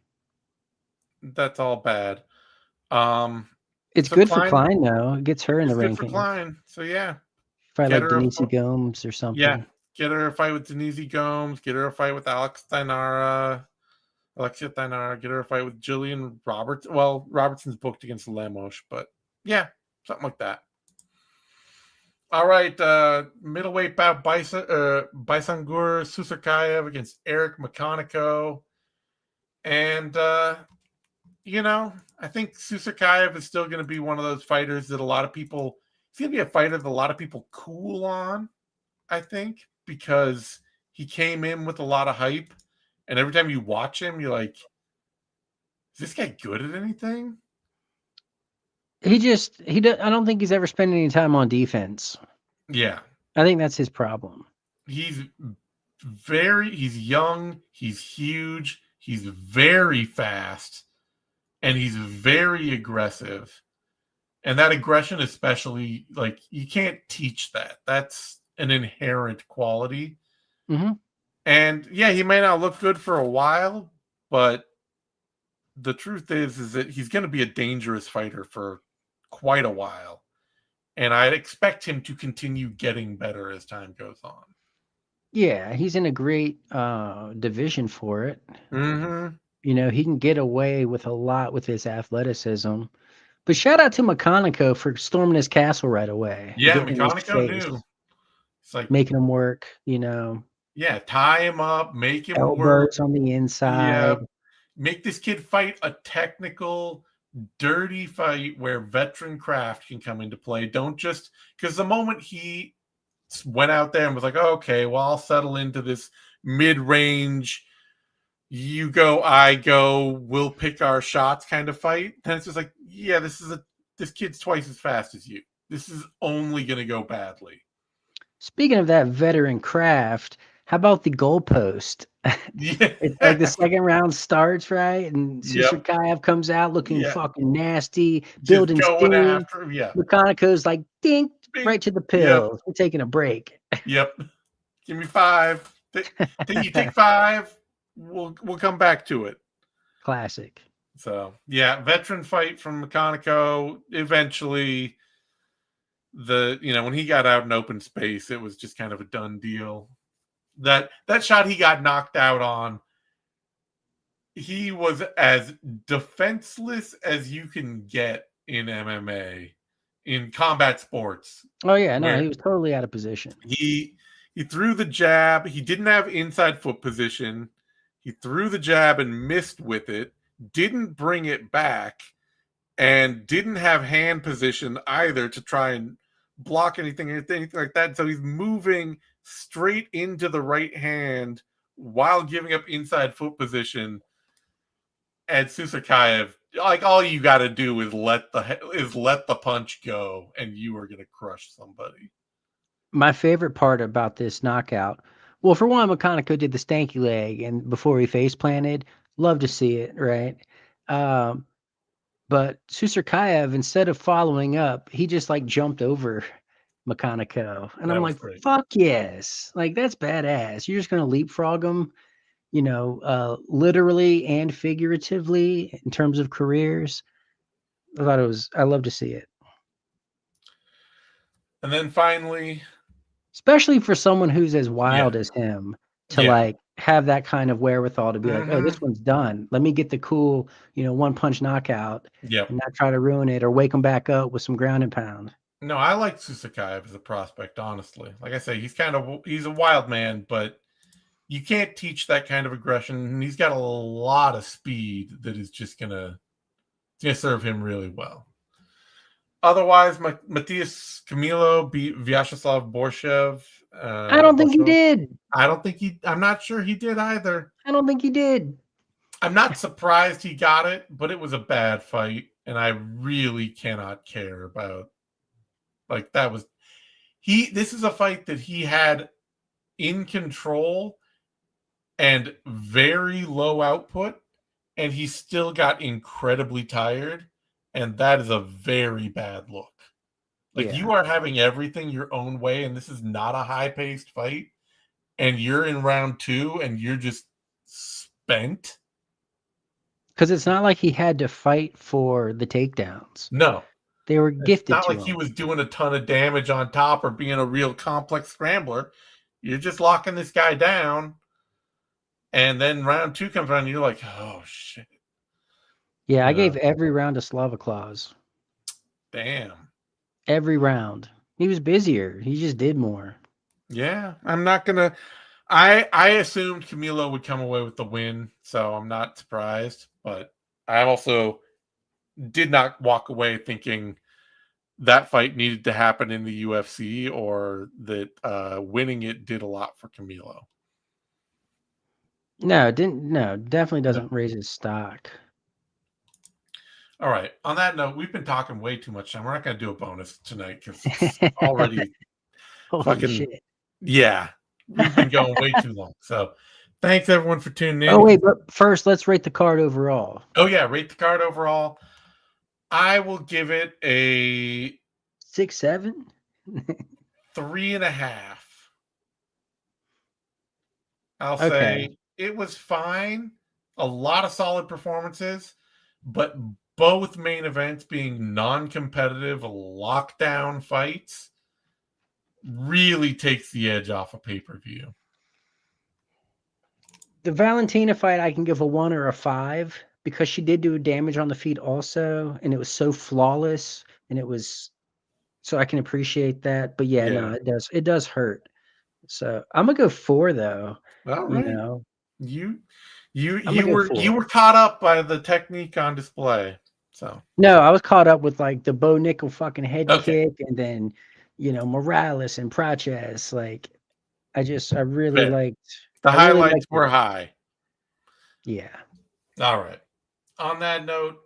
that's all bad. It's So good for Klein though. It gets her in the it's good for rankings. Klein. So yeah, Fight get like her Denise Gomes or something. yeah, get her a fight with Denise Gomes. Get her a fight with Alexia Tainara. Get her a fight with Jillian Roberts. Well, Robertson's booked against Lemos, but yeah, something like that. All right, middleweight bout Baisangur Susakayev against Eric Makhachev. And you know, I think Susakayev is still going to be one of those fighters that a lot of people. He's going to be a fighter that a lot of people cool on. I think because he came in with a lot of hype, and every time you watch him, you're like, "Is this guy good at anything?" I don't think he's ever spent any time on defense. Yeah, I think that's his problem. he's young, he's huge, he's very fast, and he's very aggressive. And that aggression, especially, like, you can't teach that. That's an inherent quality. Mm-hmm. And yeah, he may not look good for a while, but the truth is that he's going to be a dangerous fighter for quite a while. And I'd expect him to continue getting better as time goes on. Yeah, he's in a great division for it. Mm-hmm. You know, he can get away with a lot with his athleticism. But shout out to Makhachev for storming his castle right away. Yeah, Getting in his Makhachev face, knew. It's like, making him work, you know. yeah, tie him up, make him work. Elbows on the inside. Yeah, make this kid fight a technical, dirty fight where veteran craft can come into play. Don't just, because the moment he went out there and was like, oh, okay, well, I'll settle into this mid-range, you go, I go, we'll pick our shots kind of fight. Then it's just like, yeah, this kid's twice as fast as you. This is only going to go badly. Speaking of that veteran craft, how about the goalpost? Yeah. It's like the second round starts, right? And Yep. Susakayev comes out looking fucking nasty, Just building going steam. after him. Yeah. Makhanechev's like, dink, Bing. right to the pills. Yep. We're taking a break. Yep. Give me 5. You take 5. We'll come back to it. Classic. So yeah, veteran fight from Makhachev. Eventually, when he got out in open space, it was just kind of a done deal. That shot he got knocked out on, he was as defenseless as you can get in MMA, in combat sports. Oh yeah, no, he was totally out of position. He threw the jab. He didn't have inside foot position. He threw the jab and missed with it. Didn't bring it back, and didn't have hand position either to try and block anything like that. So he's moving straight into the right hand while giving up inside foot position. And Susakayev, like, all you got to do is let the punch go, and you are going to crush somebody. My favorite part about this knockout, well, for one, Makhachev did the stanky leg, and before he face planted, love to see it, right? But Susarkayev, instead of following up, he just like jumped over Makhachev, and That I'm was like, great. fuck yes, like that's badass. You're just gonna leapfrog him, literally and figuratively in terms of careers. I love to see it. And then finally, Especially for someone who's as yeah, wild as him to yeah. like have that kind of wherewithal to be like, oh, this one's done. Let me get the cool, one punch knockout Yep. and not try to ruin it or wake him back up with some ground and pound. No, I like Susakayev as a prospect, honestly. Like I say, he's a wild man, but you can't teach that kind of aggression. And he's got a lot of speed that is just gonna serve him really well. Otherwise, Matthias Camilo beat Vyacheslav Borshev. I don't think he did. I'm not sure he did either. I don't think he did. I'm not surprised he got it, but it was a bad fight, and I really cannot care about. Like, this is a fight that he had in control and very low output, and he still got incredibly tired, and that is a very bad look. Like, Yeah. you are having everything your own way, and this is not a high-paced fight, and you're in round 2, and you're just spent. Because it's not like he had to fight for the takedowns. No. They were It's gifted not to like he him. was doing a ton of damage on top or being a real complex scrambler. You're just locking this guy down, and then round 2 comes around, and you're like, oh, shit. Yeah, I gave every round to Slava Claus. Damn. Every round. He was busier. He just did more. Yeah, I'm not going to... I assumed Camilo would come away with the win, so I'm not surprised. But I also did not walk away thinking that fight needed to happen in the UFC or that winning it did a lot for Camilo. No, it didn't. No, definitely No. doesn't raise his stock. All right. On that note, we've been talking way too much time. We're not going to do a bonus tonight because it's already Holy fucking... shit. Yeah, we've been going way too long. So thanks, everyone, for tuning in. Oh, wait, but first, let's rate the card overall. Oh, yeah, rate the card overall. I will give it a 6, 7? 3.5. I'll Okay. say it was fine. A lot of solid performances, but both main events being non-competitive lockdown fights really takes the edge off a pay-per-view. The Valentina fight, I can give a 1 or a 5 because she did do damage on the feet also, and it was so flawless, and it was so I can appreciate that. But yeah, no, it does hurt. So I'm gonna go 4 though. All right. You were caught up by the technique on display. So no, I was caught up with like the Bo Nickel fucking head kick, and then Morales and Praches. Like I really liked the highlights were high. Yeah. All right. On that note,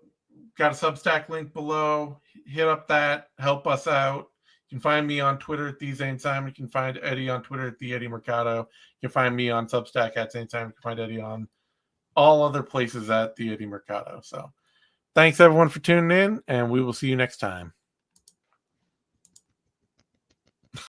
got a Substack link below. Hit up that. Help us out. You can find me on Twitter at the Zane Simon. You can find Eddie on Twitter at the Eddie Mercado. You can find me on Substack at Zane Simon. You can find Eddie on all other places at the Eddie Mercado. So thanks, everyone, for tuning in, and we will see you next time.